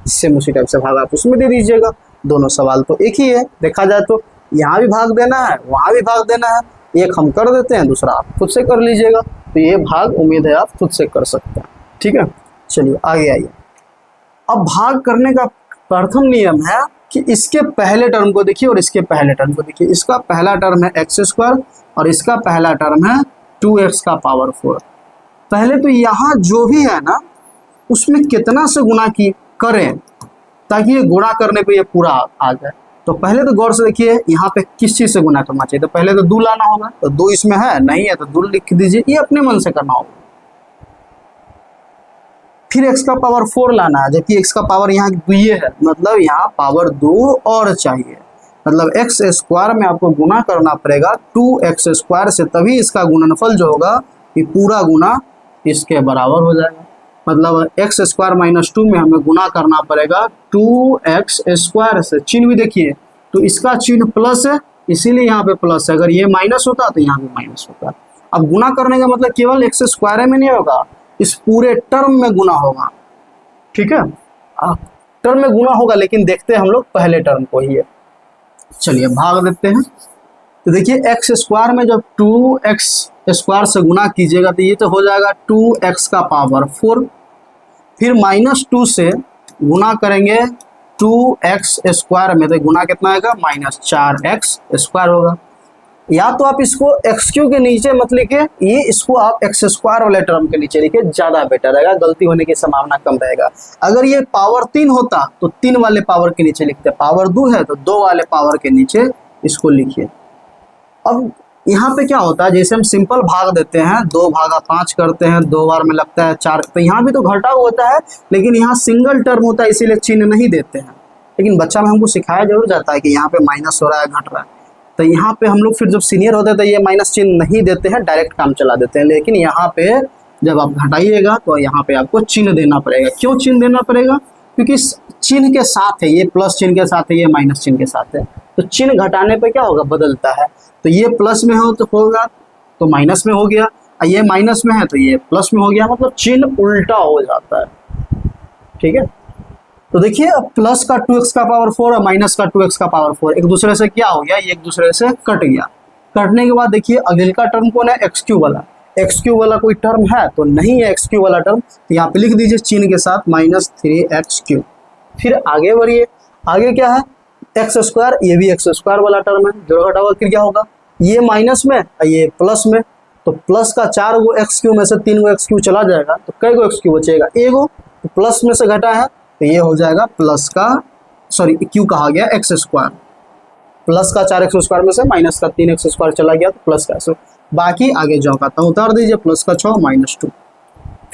[SPEAKER 1] सेम उसी टाइप से भाग आप उसमें दे दीजिएगा। दोनों सवाल तो एक ही है, देखा जाए तो यहाँ भी भाग देना है वहाँ भी भाग देना है, एक हम कर देते हैं दूसरा आप खुद से कर लीजिएगा, तो ये भाग उम्मीद है आप खुद से कर सकते हैं। ठीक है, चलिए आगे आइए। अब भाग करने का प्रथम नियम है कि इसके पहले टर्म को देखिए और इसके पहले टर्म को देखिए, इसका पहला टर्म है x स्क्वायर और इसका पहला टर्म है 2x का पावर 4। पहले तो यहाँ जो भी है ना उसमें कितना से गुना की करें ताकि ये गुणा करने पे ये पूरा आ जाए। तो पहले तो गौर से देखिए यहाँ पे किस चीज से गुना करना चाहिए, तो पहले तो 2 लाना होगा, तो 2 इसमें है नहीं है तो 2 लिख दीजिए, ये अपने मन से करना होगा। फिर x का पावर 4 लाना है, जबकि x का पावर यहाँ 2 है, मतलब यहाँ पावर 2 और चाहिए, मतलब x स्क्वायर में आपको गुना करना पड़ेगा 2x स्क्वायर से, तभी इसका गुणनफल जो होगा ये पूरा गुना इसके बराबर हो जाएगा। मतलब x स्क्वायर माइनस 2 में हमें गुना करना पड़ेगा 2x स्क्वायर से। चिन्ह भी देखिए तो इसका चिन्ह प्लस है इसीलिए यहाँ पे प्लस है, अगर ये माइनस होता तो यहाँ भी माइनस होता। अब गुना करने का मतलब केवल x स्क्वायर में नहीं होगा, इस पूरे टर्म में गुना होगा। ठीक है, टर्म में गुना होगा, लेकिन देखते हैं हम लोग पहले टर्म को ही है। चलिए भाग देते हैं, तो देखिए x स्क्वायर में जब 2x स्क्वायर से गुना कीजिएगा तो ये तो हो जाएगा 2x का पावर 4, फिर माइनस 2 से गुना करेंगे 2x स्क्वायर में, तो गुना कितना आएगा माइनस 4x स्क्वायर होगा। या तो आप इसको एक्स क्यू के नीचे मत लिखे, ये इसको आप एक्स स्क्वायर वाले टर्म के नीचे लिखे, ज़्यादा बेटर रहेगा, गलती होने की संभावना कम रहेगा। अगर ये पावर 3 होता तो 3 वाले पावर के नीचे लिखते, पावर 2 है तो 2 वाले पावर के नीचे इसको लिखिए। अब यहाँ पे क्या होता है, जैसे हम सिंपल भाग देते हैं 2 भागा 5 करते हैं, 2 बार में लगता है 4, तो यहाँ भी तो घटा होता है, लेकिन यहाँ सिंगल टर्म होता है इसीलिए चिन्ह नहीं देते हैं। लेकिन बच्चा में हमको सिखाया जरूर जाता है कि यहाँ पे माइनस हो रहा है घट रहा है, तो यहाँ पे हम लोग फिर जब सीनियर होते हैं तो ये माइनस चिन्ह नहीं देते हैं, डायरेक्ट काम चला देते हैं। लेकिन यहाँ पे जब आप घटाइएगा तो यहाँ पे आपको चिन्ह देना पड़ेगा। क्यों चिन्ह देना पड़ेगा? क्योंकि चिन्ह के साथ है, ये प्लस चिन्ह के साथ है, ये माइनस चिन्ह के साथ है, तो चिन्ह घटाने पे क्या होगा, बदलता है। तो ये प्लस में हो तो होगा तो माइनस में हो गया, ये माइनस में है तो ये प्लस में हो गया, मतलब चिन्ह उल्टा हो जाता है। ठीक है, तो देखिए अब प्लस का 2x का पावर 4 और माइनस का 2x का पावर 4 एक दूसरे से क्या हो गया, ये एक दूसरे से कट गया। करने के बाद देखिए अगले का टर्म कौन है, एक्स क्यू वाला। एक्स क्यू वाला कोई टर्म है तो नहीं है एक्स क्यू वाला टर्म, तो यहाँ पे लिख दीजिए चिन्ह के साथ -3x³। फिर आगे बढ़िए, आगे क्या है एक्स स्क्वायर, ये भी एक्स स्क्वायर वाला टर्म है, जोड़ घटाव फिर क्या होगा, ये माइनस में और ये प्लस में, तो प्लस का 4 गो एक्स क्यू में से 3 गो एक्स क्यू चला जाएगा तो कई गो एक्स क्यू बचेगा, एगो, तो प्लस में से घटा है तो ये हो जाएगा प्लस का, सॉरी क्यू कहा गया एक्स स्क्वायर, प्लस का 4x स्क्वायर में से माइनस का 3x स्क्वायर चला गया तो प्लस का, बाकी आगे जो आता है उतार दीजिए, प्लस का 6 -2।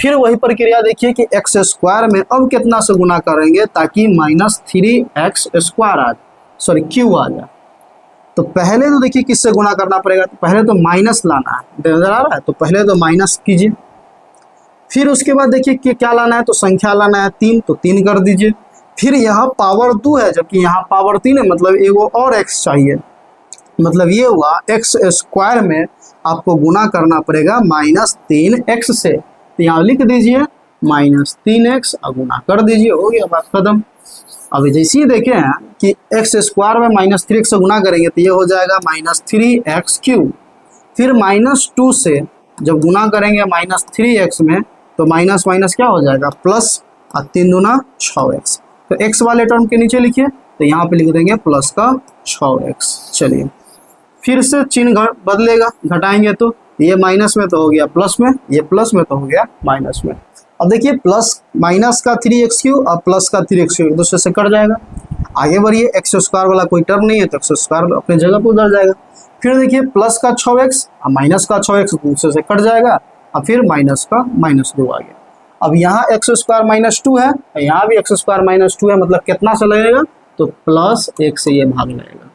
[SPEAKER 1] फिर वही प्रक्रिया देखिए कि एक्स स्क्वायर में अब कितना से गुना करेंगे ताकि -3x² आ जाए, सॉरी क्यू आ जाए। तो पहले तो देखिए किससे गुना करना पड़ेगा, तो पहले तो माइनस लाना है, नजर आ रहा है, तो पहले तो माइनस कीजिए। फिर उसके बाद देखिए कि क्या लाना है, तो संख्या लाना है 3, तो 3 कर दीजिए। फिर यहाँ पावर 2 है जबकि यहाँ पावर 3 है, मतलब एगो और x चाहिए, मतलब ये हुआ एक्स स्क्वायर में आपको गुना करना पड़ेगा -3x से, तो यहाँ लिख दीजिए -3x और गुना कर दीजिए, हो गया बात खत्म। अभी जैसे ही देखे हैं कि एक्स स्क्वायर में -3x से गुना करेंगे तो ये हो जाएगा -3x³। फिर -2 से जब गुना करेंगे -3x में तो माइनस माइनस क्या हो जाएगा प्लस, और 3 दूना 6x, तो x वाले टर्म के नीचे लिखिए, तो यहाँ पे लिख देंगे प्लस का 6x। चलिए फिर से चिन्ह बदलेगा, घटाएंगे तो ये माइनस में तो हो गया प्लस में, ये प्लस में तो हो गया माइनस में। अब देखिए प्लस माइनस का 3x³ और प्लस का 3x³ एक दूसरे से कट जाएगा। आगे बढ़िए, एक्स स्क्वायर वाला कोई टर्म नहीं है तो एक्स स्क्वायर अपने जगह पर उधर जाएगा। फिर देखिए प्लस का 6x और माइनस का 6x दूसरे से कट जाएगा, और फिर माइनस का -2 आ गया। अब यहाँ एक्स स्क्वायर -2 है, यहाँ भी एक्स स्क्वायर -2 है, मतलब कितना से लगेगा, तो +1 से ये भाग लगेगा,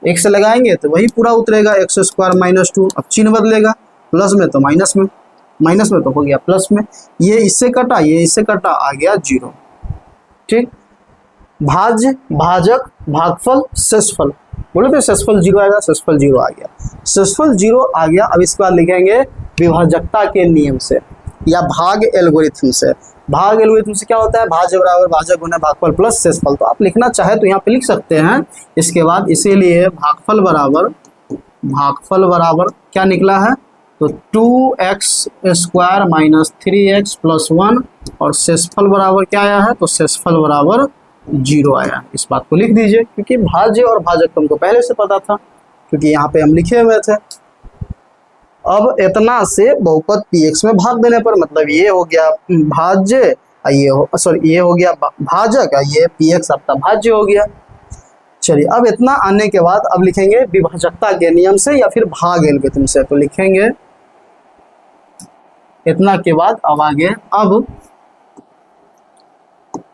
[SPEAKER 1] 1 से लगाएंगे तो वही पूरा उतरेगा एक्स स्क्वायर -2। अब चिन्ह बदलेगा, प्लस में तो माइनस में, माइनस में तो हो गया प्लस में, ये इससे कटा, ये इससे कटा, आ गया 0। ठीक, भाज्य, भाजक, भागफल, शेषफल, बोले तो शेषफल 0 आएगा, शेषफल 0 आ गया, शेषफल 0 आ गया। अब इसके बाद लिखेंगे विभाजकता के नियम से या भाग एल्गोरिथम से। भाग एल्गोरिथम से क्या होता है, भाज्य बराबर भाजक गुना भागफल प्लस शेषफल, तो आप लिखना चाहे तो यहाँ पे लिख सकते हैं। इसके बाद इसीलिए भागफल बराबर क्या निकला है, तो 2x² - 3x + 1, और शेषफल बराबर क्या आया है, तो शेषफल बराबर 0 आया। इस बात को लिख दीजिए क्योंकि भाज्य और भाजक तुमको पहले से पता था, क्योंकि यहाँ पे हम लिखे हुए थे। अब इतना से बहुपद px में भाग देने पर, मतलब ये हो गया भाज्य, ये हो गया भाजक, ये px आपका भाज्य हो गया। चलिए अब इतना आने के बाद अब लिखेंगे विभाजकता के नियम से या फिर भाग एल्गोरिथम से, तो लिखेंगे इतना के बाद अब आगे अब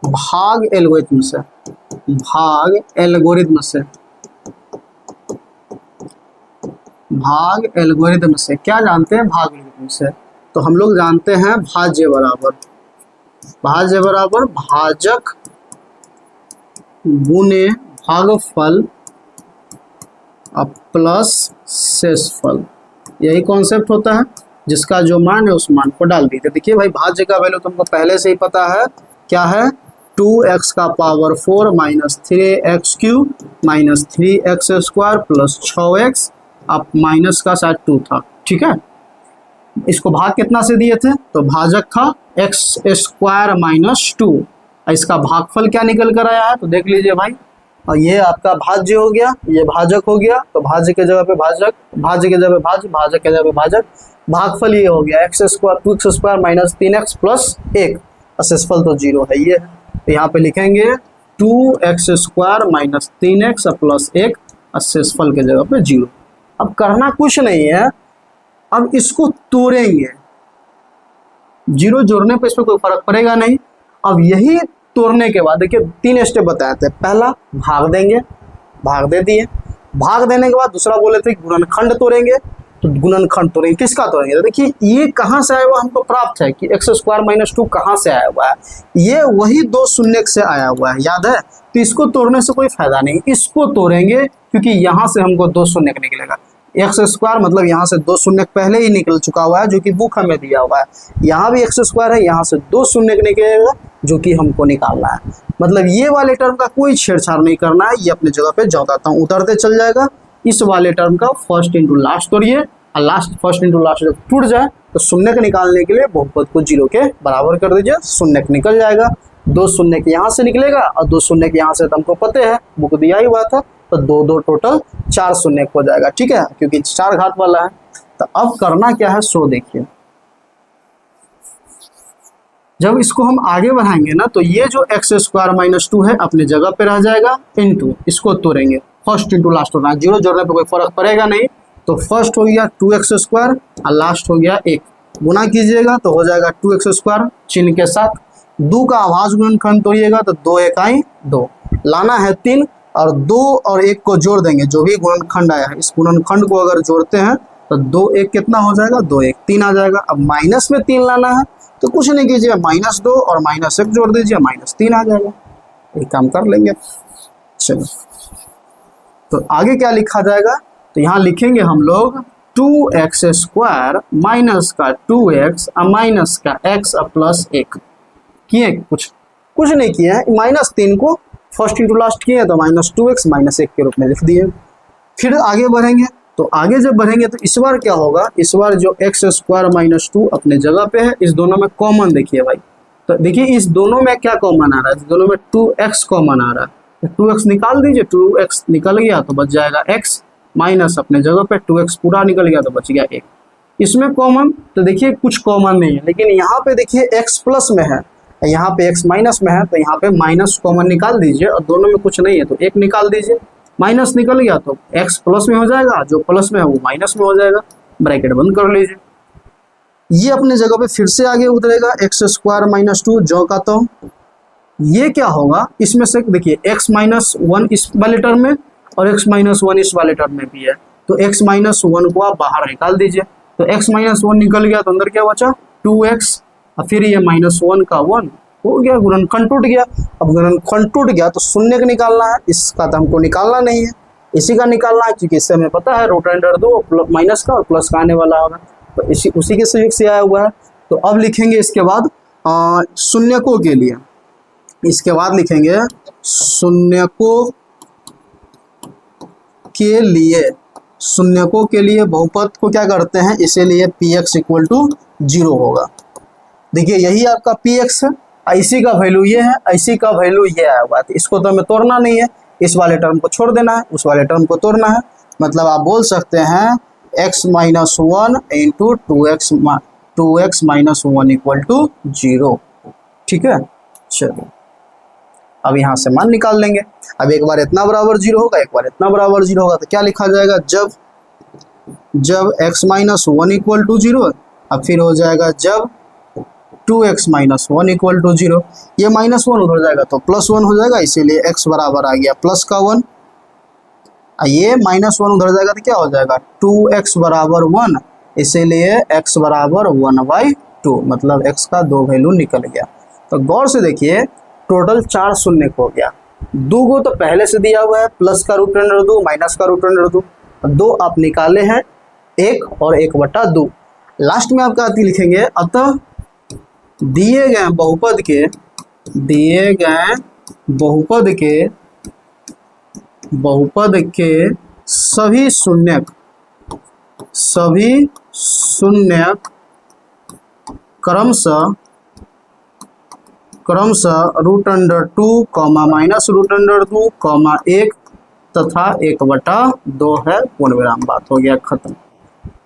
[SPEAKER 1] भाग एल्गोरिथम से, भाग एल्गोरिथम से क्या जानते हैं, भाग एल्गोरिथम से तो हम लोग जानते हैं भाज्य बराबर भाजक गुने भागफल प्लस शेषफल, यही कॉन्सेप्ट होता है। जिसका जो मान है उस मान को डाल दीजिए। देखिए भाई भाज्य का वैल्यू तुमको पहले से ही पता है, क्या है 2x का पावर 4 - 3x³ - 3x² + 6x, अब माइनस का शायद 2 था, ठीक है। इसको भाग कितना से दिए थे, तो भाजक था x² - 2, इसका भागफल क्या निकल कर आया है, तो देख लीजिए भाई, और ये आपका भाज्य हो गया, ये भाजक हो गया, तो भाज्य के जगह पे भाजक, भाज्य के जगह पे भाज्य, भाजक के जगह पे भाजक, भागफल ये हो गया x² 2x² - 3x + 1, और शेषफल तो 0 है ये, तो यहाँ पे लिखेंगे 2x² - 3x + 1, और शेषफल के जगह पे 0। अब करना कुछ नहीं है, अब इसको तोड़ेंगे, 0 जोड़ने पे इसमें कोई फर्क पड़ेगा नहीं। अब यही तोड़ने के बाद देखिए 3 स्टेप बताए थे, पहला भाग देंगे, भाग दे दिए, भाग देने के बाद दूसरा बोले थे गुणनखंड तोड़ेंगे, तो गुणनखंड तोड़ेंगे, किसका तोड़ेंगे, तो देखिए ये कहाँ से आया हुआ हमको प्राप्त है कि x² - 2 कहाँ से आया हुआ है, ये वही 2 शून्य से आया हुआ है, याद है। तो इसको तोड़ने से कोई फायदा नहीं, इसको तोड़ेंगे क्योंकि यहाँ से हमको 2 शून्य निकलेगा, x² मतलब यहाँ से 2 शून्य पहले ही निकल चुका हुआ है जो कि बुक हमें दिया हुआ है, यहाँ भी x² है, यहाँ से 2 शून्य निकलेगा जो कि हमको निकालना है। मतलब ये वाले टर्म का कोई छेड़छाड़ नहीं करना है, ये अपने जगह पे जाता हूँ उतरते चल जाएगा, इस वाले टर्म का फर्स्ट इंटू लास्ट तोड़िए, और लास्ट फर्स्ट इंटू लास्ट जब टूट जाए तो शून्य को निकालने के लिए बहुपद को 0 के बराबर कर दीजिए, शून्य निकल जाएगा, 2 शून्य के यहाँ से निकलेगा और 2 शून्य के यहाँ से तो हमको पता है बुक दिया ही हुआ था, तो 2 2 टोटल 4 शून्य हो जाएगा, ठीक है, क्योंकि 4 घात वाला है। तो अब करना क्या है सो देखिए, जब इसको हम आगे बढ़ाएंगे ना तो ये जो एक्स स्क्वायर माइनस 2 है अपने जगह पे रह जाएगा, इंटू इसको तोड़ेंगे, फर्स्ट इंटू लास्ट होना, 0 जोड़ने पे कोई फर्क पड़ेगा नहीं, तो फर्स्ट हो गया 2x स्क्वायर और लास्ट हो गया 1, गुना कीजिएगा तो हो जाएगा 2x स्क्वायर चिन्ह के साथ, 2 का आभाज्य गुणनखंड तोड़िएगा तो 2 1 2, लाना है 3 और 2 और 1 को जोड़ देंगे, जो भी गुणनखंड आया है इस गुणनखंड को अगर जोड़ते हैं तो 2 1 कितना हो जाएगा, 2 1 3 आ जाएगा। अब माइनस में 3 लाना है तो कुछ नहीं कीजिए, -2 और -1 जोड़ दीजिए, -3 आ जाएगा, ये काम कर लेंगे। चलो तो आगे क्या लिखा जाएगा, तो यहाँ लिखेंगे हम लोग 2x स्क्वायर माइनस का 2x और माइनस का x और प्लस 1 किए, कुछ नहीं किए हैं, -3 को फर्स्ट इंटू लास्ट किए तो -2x -1 के रूप में लिख दिए। फिर आगे बढ़ेंगे, तो आगे जब बढ़ेंगे तो इस बार क्या होगा, इस बार जो x स्क्वायर माइनस 2 अपने जगह पे है, इस दोनों में कॉमन देखिए भाई, तो देखिए इस दोनों में क्या कॉमन आ रहा है, इस दोनों में 2x कॉमन आ रहा है, तो 2x निकाल दीजिए, 2x निकल गया तो बच जाएगा x, माइनस अपने जगह पे 2x पूरा निकल गया तो बच गया 1, इसमें कॉमन, तो देखिए कुछ कॉमन नहीं है, लेकिन यहाँ पे देखिए x प्लस में है, यहाँ पे x माइनस में है, तो यहाँ पे माइनस कॉमन निकाल दीजिए और दोनों में कुछ नहीं है तो 1 निकाल दीजिए, माइनस निकल गया तो x प्लस में हो जाएगा, जो प्लस में है वो माइनस में हो जाएगा, ब्रैकेट बंद कर लीजिए, ये अपने जगह पे फिर से आगे उतरेगा x स्क्वायर माइनस 2 जो का तो ये क्या होगा, इसमें से देखिए x माइनस 1 इस वाले टर्म में और x माइनस 1 इस वाले टर्म में भी है, तो x माइनस 1 को आप बाहर निकाल दीजिए, तो x माइनस 1 निकल गया तो अंदर क्या बचा 2x, और फिर ये -1 का 1 हो गया, गुणनखंड टूट गया। अब गुणनखंड टूट गया तो शून्य का निकालना है, इसका तो हमको निकालना नहीं है, इसी का निकालना है, क्योंकि इससे हमें पता है रूट अंडर 2 माइनस का और प्लस का आने वाला होगा, तो उसी के सहयोग से आया हुआ है। तो अब लिखेंगे इसके बाद शून्यकों के लिए, इसके बाद लिखेंगे शून्यकों के लिए बहुपद को क्या करते हैं, इसीलिए px = 0 होगा। देखिए यही आपका px है, इसी का वैल्यू ये है, इसी का वैल्यू ये आया हुआ है, तो इसको तो हमें तोड़ना नहीं है, इस वाले टर्म को छोड़ देना है, उस वाले टर्म को तोड़ना है, मतलब आप बोल सकते हैं x - 1 इंटू 2x - 1 = 0, ठीक है। चलो अब यहाँ से मान निकाल लेंगे, अब एक बार इतना बराबर 0 होगा, एक बार इतना बराबर 0 होगा, तो क्या लिखा जाएगा, जब x - 1 = 0, अब फिर हो जाएगा जब 2x - 1 = 0, ये -1 उधर जाएगा तो +1 हो जाएगा, इसीलिए x बराबर आ गया प्लस का 1, ये -1 उधर जाएगा तो क्या हो जाएगा 2x बराबर 1, इसीलिए x बराबर 1/2, मतलब x का 2 वैल्यू निकल गया। तो गौर से देखिए टोटल 4 शून्य हो गया, 2 को तो पहले से दिया हुआ है, प्लस का √2 माइनस का √2, 2 आप निकाले हैं 1 और 1/2, लास्ट में आप क्या लिखेंगे, अतः दिए गए बहुपद के सभी शून्यक क्रमशः √2, -√2, 1 तथा 1/2 है, पूर्ण विराम, बात हो गया खत्म।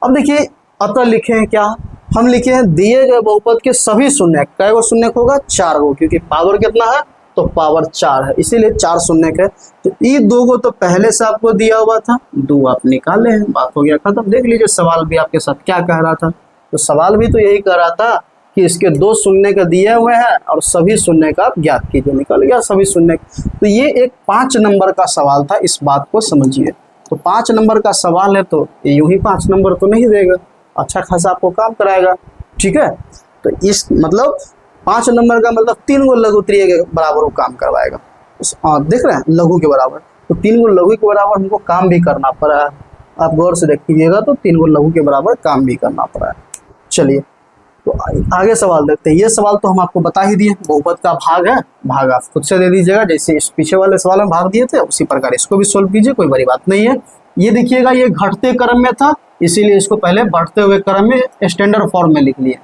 [SPEAKER 1] अब देखिए अतः लिखे हैं क्या, हम लिखे हैं दिए गए बहुपद के सभी शून्यक, कै गो शून्यक होगा 4 गो, क्योंकि पावर कितना है तो पावर 4 है, इसीलिए 4 शून्यक है, तो ये 2 को तो पहले से आपको दिया हुआ था, 2 आप निकाले हैं, बात हो गया खत्म। देख लीजिए सवाल भी आपके साथ क्या कह रहा था, तो सवाल भी तो यही कह रहा था कि इसके 2 शून्य का दिए हुए हैं और सभी शून्य का आप ज्ञात कीजिए, निकल गया सभी शून्य। तो ये एक 5 नंबर का सवाल था, इस बात को समझिए। तो 5 नंबर का सवाल है तो यूं ही 5 नंबर तो नहीं देगा, अच्छा खासा आपको काम कराएगा, ठीक है। तो इस मतलब 5 नंबर का मतलब 3 गो लघु त्रिय के बराबर वो काम करवाएगा, देख रहे हैं लघु के बराबर, तो 3 गो लघु के बराबर हमको काम भी करना पड़ा है, आप गौर से देखिएगा तो 3 गो लघु के बराबर काम भी करना पड़ा है। चलिए तो आगे सवाल देखते हैं, ये सवाल तो हम आपको बता ही दिए, बहुपद का भाग है, भाग आप खुद से दे दीजिएगा, जैसे इस पीछे वाले सवाल में भाग दिए थे उसी प्रकार इसको भी सोल्व कीजिए, कोई बड़ी बात नहीं है। ये देखिएगा ये घटते क्रम में था, इसीलिए इसको पहले बढ़ते हुए क्रम में स्टैंडर्ड फॉर्म में लिख लिए।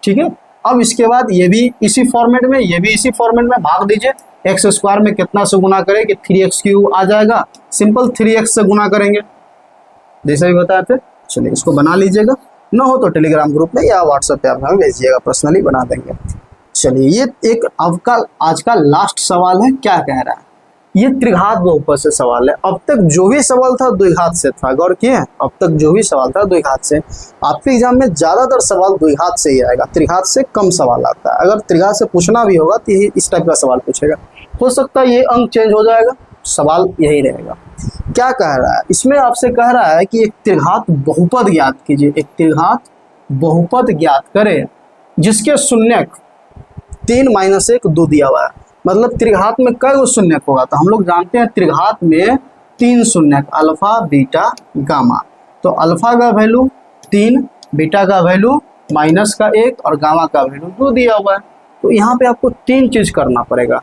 [SPEAKER 1] ठीक है, अब इसके बाद ये भी इसी फॉर्मेट में, ये भी इसी फॉर्मेट में, भाग दीजिए। एक्स स्क्वायर में कितना से गुना करें कि 3x³ आ जाएगा, सिंपल 3x से गुना करेंगे जैसे भी बताए थे। चलिए इसको बना लीजिएगा, ना हो तो टेलीग्राम ग्रुप में या व्हाट्सएप पे आप हमें भेजिएगा, पर्सनली बना देंगे। चलिए ये एक आपका आज का लास्ट सवाल है, क्या कह रहा है, ये त्रिघात बहुपद से सवाल है। अब तक जो भी सवाल था द्विघात से था, गौर किए, अब तक जो भी सवाल था द्विघात से। आपके एग्जाम में ज्यादातर सवाल द्विघात से ही आएगा, त्रिघात से कम सवाल आता है। अगर त्रिघात से पूछना भी होगा तो ये इस टाइप का सवाल पूछेगा, हो सकता है ये अंक चेंज हो जाएगा, सवाल यही रहेगा। क्या कह रहा है इसमें, आपसे कह रहा है कि एक त्रिघात बहुपद ज्ञात कीजिए, एक त्रिघात बहुपद ज्ञात करें जिसके शून्यक 3 - 1 2 दिया हुआ है। मतलब त्रिघात में कई गो शून्यक होगा, तो हम लोग जानते हैं त्रिघात में 3 शून्यक, अल्फा बीटा गामा। तो अल्फा का वैल्यू 3, बीटा का वैल्यू -1 और गामा का वैल्यू 2 दिया हुआ है। तो यहाँ पे आपको 3 चीज करना पड़ेगा।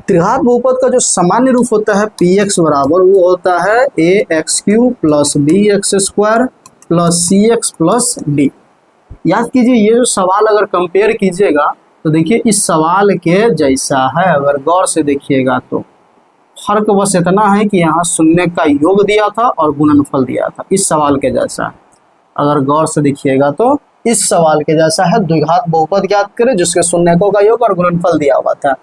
[SPEAKER 1] त्रिघात बहुपद का जो सामान्य रूप होता है px बराबर वो होता है ax³ + bx² + cx + d। याद कीजिए ये जो सवाल अगर कंपेयर कीजिएगा तो देखिए इस सवाल के जैसा है, अगर गौर से देखिएगा तो फर्क बस इतना है कि यहाँ शून्य का योग दिया था और गुणनफल दिया था, इस सवाल के जैसा है। अगर गौर से देखिएगा तो इस सवाल के जैसा है, द्विघात बहुपद ज्ञात करें जिसके शून्यकों का योग और गुणनफल दिया हुआ था।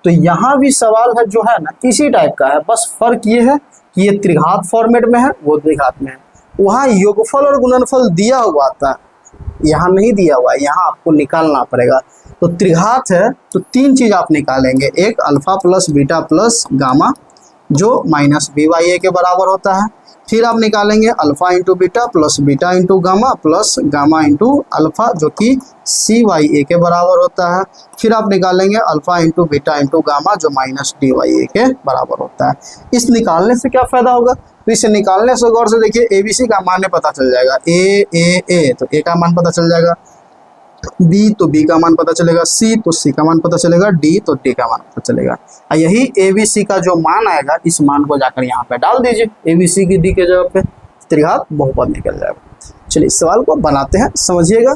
[SPEAKER 1] तो यहाँ भी सवाल है जो है ना इसी टाइप का है, बस फर्क ये है कि ये त्रिघात फॉर्मेट में है, वो द्विघात में है। वहाँ योगफल और गुणनफल दिया हुआ था, यहाँ नहीं दिया हुआ है, यहाँ आपको निकालना पड़ेगा। तो त्रिघात है तो 3 चीज आप निकालेंगे, एक alpha plus beta plus gamma जो -b/a के बराबर होता है। फिर आप निकालेंगे alpha into beta plus beta into gamma plus gamma into alpha जो कि c/a के बराबर होता है। फिर आप निकालेंगे alpha into beta into gamma जो -d/a के बराबर होता है। इस निकालने से क्या फायदा होगा, तो इसे निकालने से गौर से देखिए ABC का मान पता चल जाएगा, a तो a का मान पता चल जाएगा, B तो B का मान पता चलेगा, C तो C का मान पता चलेगा, D तो D का मान पता चलेगा। और यही ABC का जो मान आएगा इस मान को जाकर यहाँ पे डाल दीजिए, ABC की D के जगह पे, त्रिघात बहुपद निकल जाएगा। चलिए इस सवाल को बनाते हैं, समझिएगा।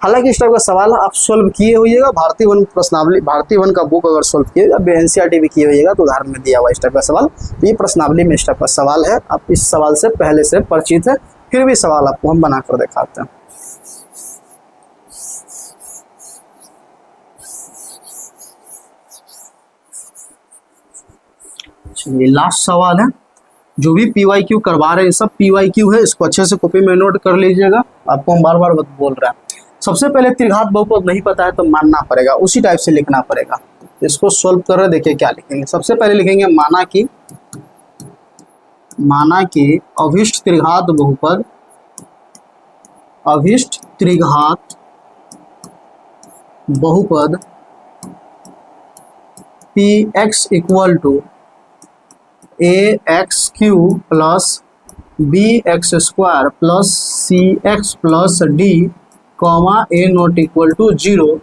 [SPEAKER 1] हालांकि इस टाइप का सवाल आप सोल्व किए होइएगा, भारतीय वन प्रश्नावली, भारतीय वन का बुक अगर सोल्व किएगा, NCERT भी किए होइएगा तो उदाहरण में दिया हुआ इस टाइप का सवाल। तो ये प्रश्नावली में इस टाइप का सवाल है, आप इस सवाल से पहले से परिचित है, फिर भी सवाल आपको हम बनाकर दिखाते हैं। ये लास्ट सवाल है, जो भी PYQ करवा रहे हैं सब PYQ है, इसको अच्छे से कॉपी में नोट कर लीजिएगा। आपको हम बार बार बोल रहे हैं, सबसे पहले त्रिघात बहुपद नहीं पता है तो मानना पड़ेगा, उसी टाइप से लिखना पड़ेगा। इसको सोल्व कर रहे, देखिए क्या लिखेंगे। सबसे पहले लिखेंगे माना कि अभिष्ट त्रिघात बहुपद, अभिष्ट त्रिघात बहुपद Px = ax³ + bx² + cx + d, a ≠ 0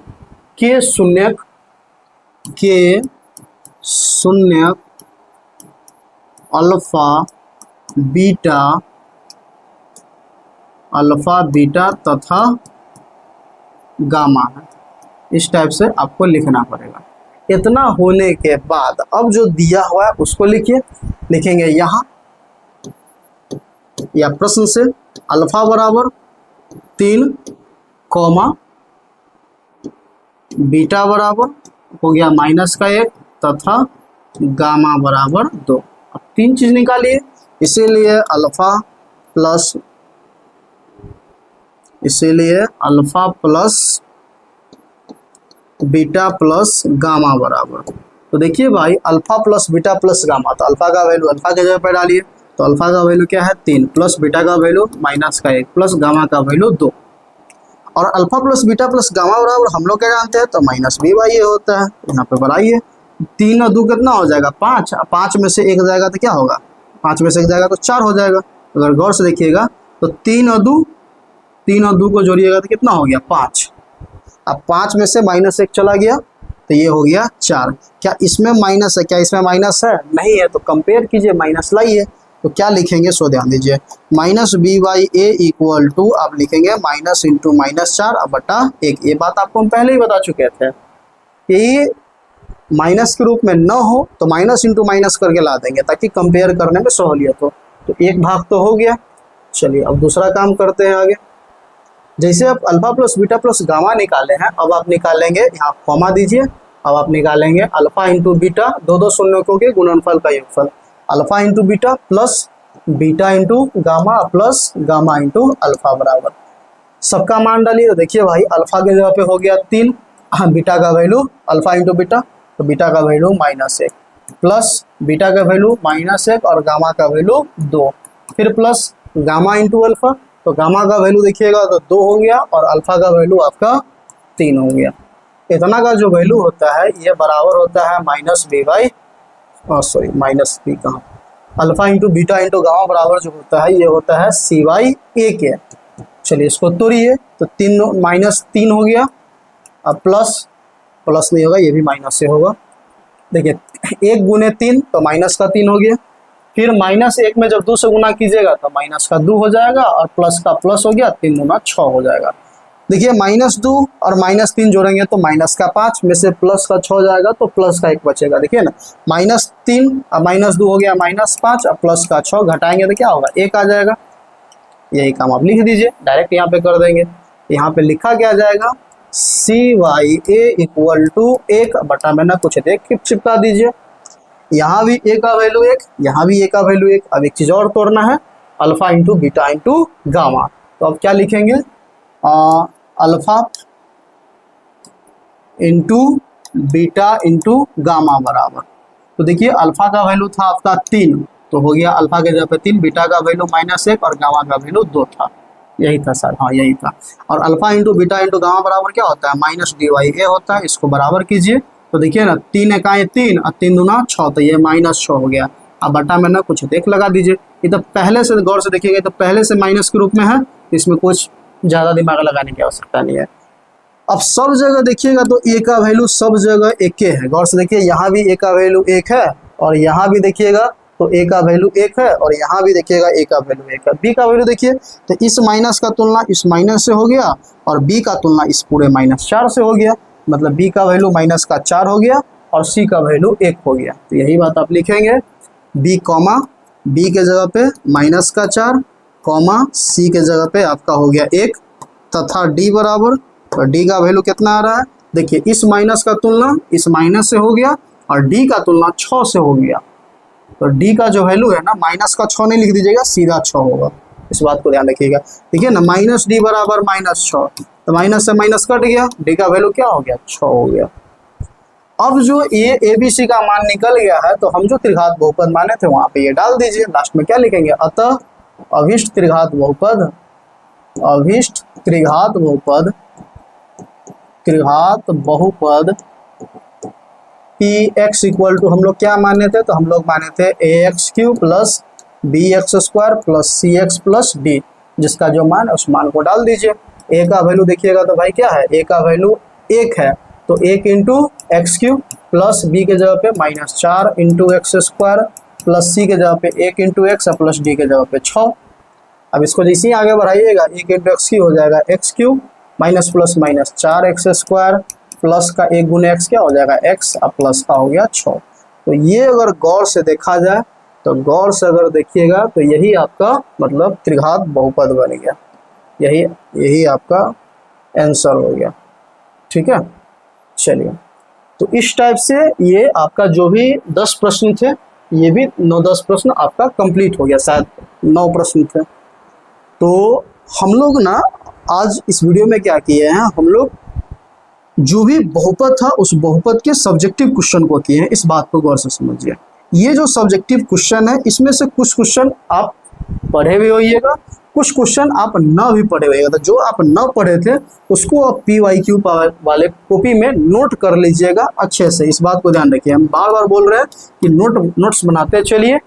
[SPEAKER 1] के शून्यक अल्फा बीटा तथा गामा है। इस टाइप से आपको लिखना पड़ेगा। इतना होने के बाद अब जो दिया हुआ है उसको लिखेंगे यहाँ या प्रश्न से, अल्फा बराबर 3, बीटा बराबर हो गया -1 तथा गामा बराबर 2। अब 3 चीज निकालिए, इसीलिए alpha plus beta plus gamma बराबर, तो देखिए भाई alpha plus beta plus gamma, तो अल्फा का वैल्यू अल्फा के जगह पर डालिए, तो अल्फा का वैल्यू क्या है 3, प्लस बीटा का वैल्यू -1 प्लस गामा का वैल्यू 2। और alpha plus beta plus gamma बराबर हम लोग क्या जानते हैं, तो -b/a होता है। यहाँ पे बढ़ाइए, 3 और 2 कितना हो जाएगा 5, 5 में से 1 जाएगा तो क्या होगा, 5 में से 1 जाएगा तो 4 हो जाएगा। अगर गौर से देखिएगा तो 3 और 2 को जोड़िएगा तो कितना हो गया 5। अब 5 में से -1 चला गया तो ये हो गया 4। क्या इसमें माइनस है, क्या इसमें माइनस है, नहीं है, तो कंपेयर कीजिए, माइनस लाइए। तो क्या लिखेंगे सो ध्यान दीजिए, minus B by a equal to आप लिखेंगे माइनस इंटू माइनस 4 अब बटा 1। ये बात आपको हम पहले ही बता चुके थे कि माइनस के रूप में न हो तो माइनस इंटू माइनस करके ला देंगे ताकि कंपेयर करने में सहूलियत हो। तो एक भाग तो हो गया। चलिए अब दूसरा काम करते हैं आगे। जैसे आप alpha plus beta plus gamma निकाले हैं, अब आप निकालेंगे, यहाँ कॉमा दीजिए, अब आप निकालेंगे अल्फा इंटू बीटा, दो शून्यों के गुणनफल का योगफल, alpha into beta plus beta into gamma plus gamma into alpha बराबर सबका मान डालिए। तो देखिए भाई अल्फा के जगह पे हो गया 3, बीटा का वैल्यू अल्फा इंटू बीटा तो बीटा का वैल्यू -1 प्लस बीटा का वैल्यू -1 और गामा का वैल्यू 2, फिर प्लस गामा इंटू अल्फा तो गामा का वैल्यू देखिएगा तो 2 हो गया और अल्फा का वैल्यू आपका 3 हो गया। इतना का जो वैल्यू होता है ये बराबर होता है माइनस बी कहाँ, alpha into beta into gamma बराबर जो होता है ये होता है सी बाई ए के। चलिए इसको तोड़िए तो 3 हो गया, अब प्लस नहीं होगा, ये भी माइनस से होगा। देखिए 1 गुने 3 तो माइनस का 3 हो गया, फिर -1 में जब 2 से गुना कीजिएगा तो माइनस का 2 हो जाएगा और प्लस का प्लस हो गया, 3 गुना 6 हो जाएगा। देखिए -2 और -3 जोड़ेंगे तो माइनस का 5 में से प्लस का 6 हो जाएगा तो प्लस का 1 बचेगा। देखिए ना -3 और -2 हो गया -5 और प्लस का 6 घटाएंगे तो क्या होगा 1 आ जाएगा। यही काम आप लिख दीजिए, डायरेक्ट यहाँ पे कर देंगे। यहाँ पे लिखा क्या जाएगा सी वाई ए इक्वल टू 1 बटा में ना कुछ देख चिपका दीजिए। यहाँ भी ए का वैल्यू 1, यहाँ भी ए का वैल्यू 1। अब एक चीज़ और तोड़ना है, alpha into beta into gamma. तो अब क्या लिखेंगे alpha into beta into gamma बराबर, तो देखिए अल्फा का वैल्यू था आपका 3 तो हो गया अल्फा के जगह पे 3, बीटा का वैल्यू -1 और गामा का वैल्यू 2 था। यही था सर, हाँ यही था। और alpha into beta into gamma बराबर क्या होता है माइनस डी वाई ए होता है। इसको बराबर कीजिए तो देखिए ना 3 इकाई 3 और 3 दूना 6 तो ये -6 हो गया। अब बटा में ना कुछ देख लगा दीजिए। ये तो पहले से गौर से देखिएगा तो पहले से माइनस के रूप में है, इसमें कुछ ज़्यादा दिमाग लगाने की आवश्यकता नहीं है। अब सब जगह देखिएगा तो ए का वैल्यू सब जगह 1 है। गौर से देखिए यहाँ भी ए का वैल्यू 1 है और यहाँ भी देखिएगा तो ए का वैल्यू 1 है और यहाँ भी देखिएगा ए का वैल्यू 1 है। बी का वैल्यू देखिए तो इस माइनस का तुलना इस माइनस से हो गया और बी का तुलना इस पूरे -4 से हो गया, मतलब बी का वैल्यू -4 हो गया और सी का वैल्यू 1 हो गया। तो यही बात आप लिखेंगे बी कॉमा बी के जगह पे -4 कॉमा सी के जगह पे आपका हो गया 1 तथा डी बराबर, तो डी का वैल्यू कितना आ रहा है देखिए इस माइनस का तुलना इस माइनस से हो गया और डी का तुलना 6 से हो गया। तो डी का जो वैल्यू है ना माइनस का 6 नहीं लिख दीजिएगा, सीधा 6 होगा। इस बात को ध्यान रखिएगा। ठीक है ना, माइनस डी बराबर -6 तो माइनस से माइनस कट गया, डी का वैल्यू क्या हो गया 6 हो गया। अब जो ये ए बी सी का मान निकल गया है तो हम जो त्रिघात बहुपद माने थे वहां पे ये डाल दीजिए। लास्ट में क्या लिखेंगे अतः अभिष्ट त्रिघात बहुपद पी एक्स इक्वल टू हम लोग क्या माने थे, तो हम लोग माने थे ax³ plus bx² plus cx plus d, जिसका जो मान है उस मान को डाल दीजिए। a का वैल्यू देखिएगा तो भाई क्या है, a का वैल्यू 1 है तो 1 इंटू x³ प्लस b के जगह पे -4 इंटू x² प्लस c के जगह पे 1 इंटू x प्लस d के जगह पे 6। अब इसको जैसे ही आगे बढ़ाइएगा 1 इंटू x³ हो जाएगा x³ minus plus -4x² plus का 1 गुने x क्या हो जाएगा x और प्लस का हो गया 6। तो ये अगर गौर से देखा जाए तो गौर से अगर देखिएगा तो यही आपका मतलब त्रिघात बहुपद बन गया, यही आपका आंसर हो गया। ठीक है, चलिए तो इस टाइप से ये आपका जो भी 10 प्रश्न थे ये भी 9-10 प्रश्न आपका कंप्लीट हो गया, शायद 9 प्रश्न थे। तो हम लोग ना आज इस वीडियो में क्या किए हैं, हम लोग जो भी बहुपद था उस बहुपद के सब्जेक्टिव क्वेश्चन को किए हैं। इस बात को गौर से समझिए। ये जो सब्जेक्टिव क्वेश्चन है इसमें से कुछ क्वेश्चन आप पढ़े हुए होइएगा, कुछ क्वेश्चन आप न भी पढ़े होइएगा। तो जो आप न पढ़े थे उसको आप PYQ वाले कॉपी में नोट कर लीजिएगा अच्छे से। इस बात को ध्यान रखिए, हम बार बार बोल रहे हैं कि नोट्स बनाते चलिए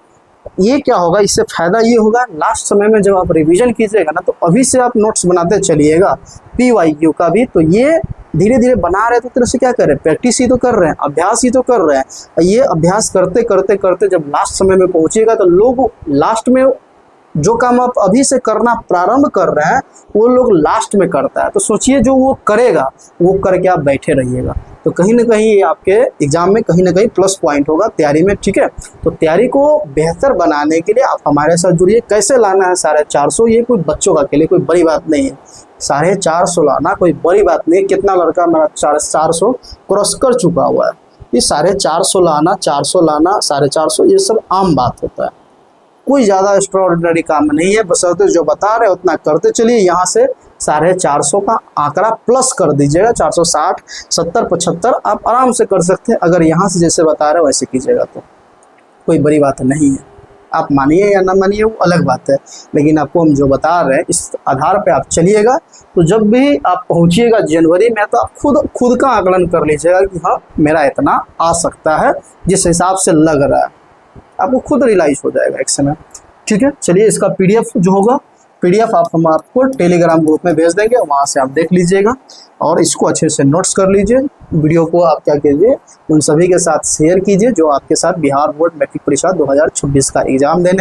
[SPEAKER 1] ये क्या होगा, इससे फायदा ये होगा लास्ट समय में जब आप रिवीजन कीजिएगा ना, तो अभी से आप नोट्स बनाते चलिएगा PYQ का भी। तो ये धीरे धीरे बना रहे, तो तरह से क्या कर रहे हैं, प्रैक्टिस ही तो कर रहे हैं, अभ्यास ही तो कर रहे हैं। ये अभ्यास करते करते करते जब लास्ट समय में पहुंचिएगा, तो लोग लास्ट में जो काम आप अभी से करना प्रारंभ कर रहे हैं वो लोग लास्ट में करता है। तो सोचिए जो वो करेगा वो करके आप बैठे रहिएगा, तो कहीं ना कहीं ये आपके एग्जाम में कहीं ना कहीं प्लस पॉइंट होगा तैयारी में। ठीक है, तो तैयारी को बेहतर बनाने के लिए आप हमारे साथ जुड़िए। कैसे लाना है 450, ये कोई बच्चों का के लिए कोई बड़ी बात नहीं है। 450 लाना कोई बड़ी बात नहीं है। कितना लड़का मेरा 450 क्रॉस कर चुका हुआ है, ये 450 लाना, 400 लाना, 450, ये सब आम बात होता है, कोई ज़्यादा एक्स्ट्राऑर्डिनरी काम नहीं है। बशर्ते जो बता रहे उतना करते चलिए। यहाँ से 450 का आंकड़ा प्लस कर दीजिएगा, 460, 70, 75 आप आराम से कर सकते हैं। अगर यहाँ से जैसे बता रहे वैसे कीजिएगा तो कोई बड़ी बात नहीं है। आप मानिए या ना मानिए वो अलग बात है, लेकिन आपको हम जो बता रहे हैं इस आधार पे आप चलिएगा। तो जब भी आप पहुँचिएगा जनवरी में, तो आप खुद का आकलन कर लीजिएगा कि हाँ मेरा इतना आ सकता है, जिस हिसाब से लग रहा है आपको खुद रियलाइज हो जाएगा एक समय। ठीक है, चलिए इसका PDF जो होगा, PDF हम आपको टेलीग्राम ग्रुप में भेज देंगे, वहाँ से आप देख लीजिएगा और इसको अच्छे से नोट्स कर लीजिए। वीडियो को आप क्या कीजिए, उन सभी के साथ शेयर कीजिए जो आपके साथ बिहार बोर्ड मैट्रिक परीक्षा 2026 का एग्जाम देने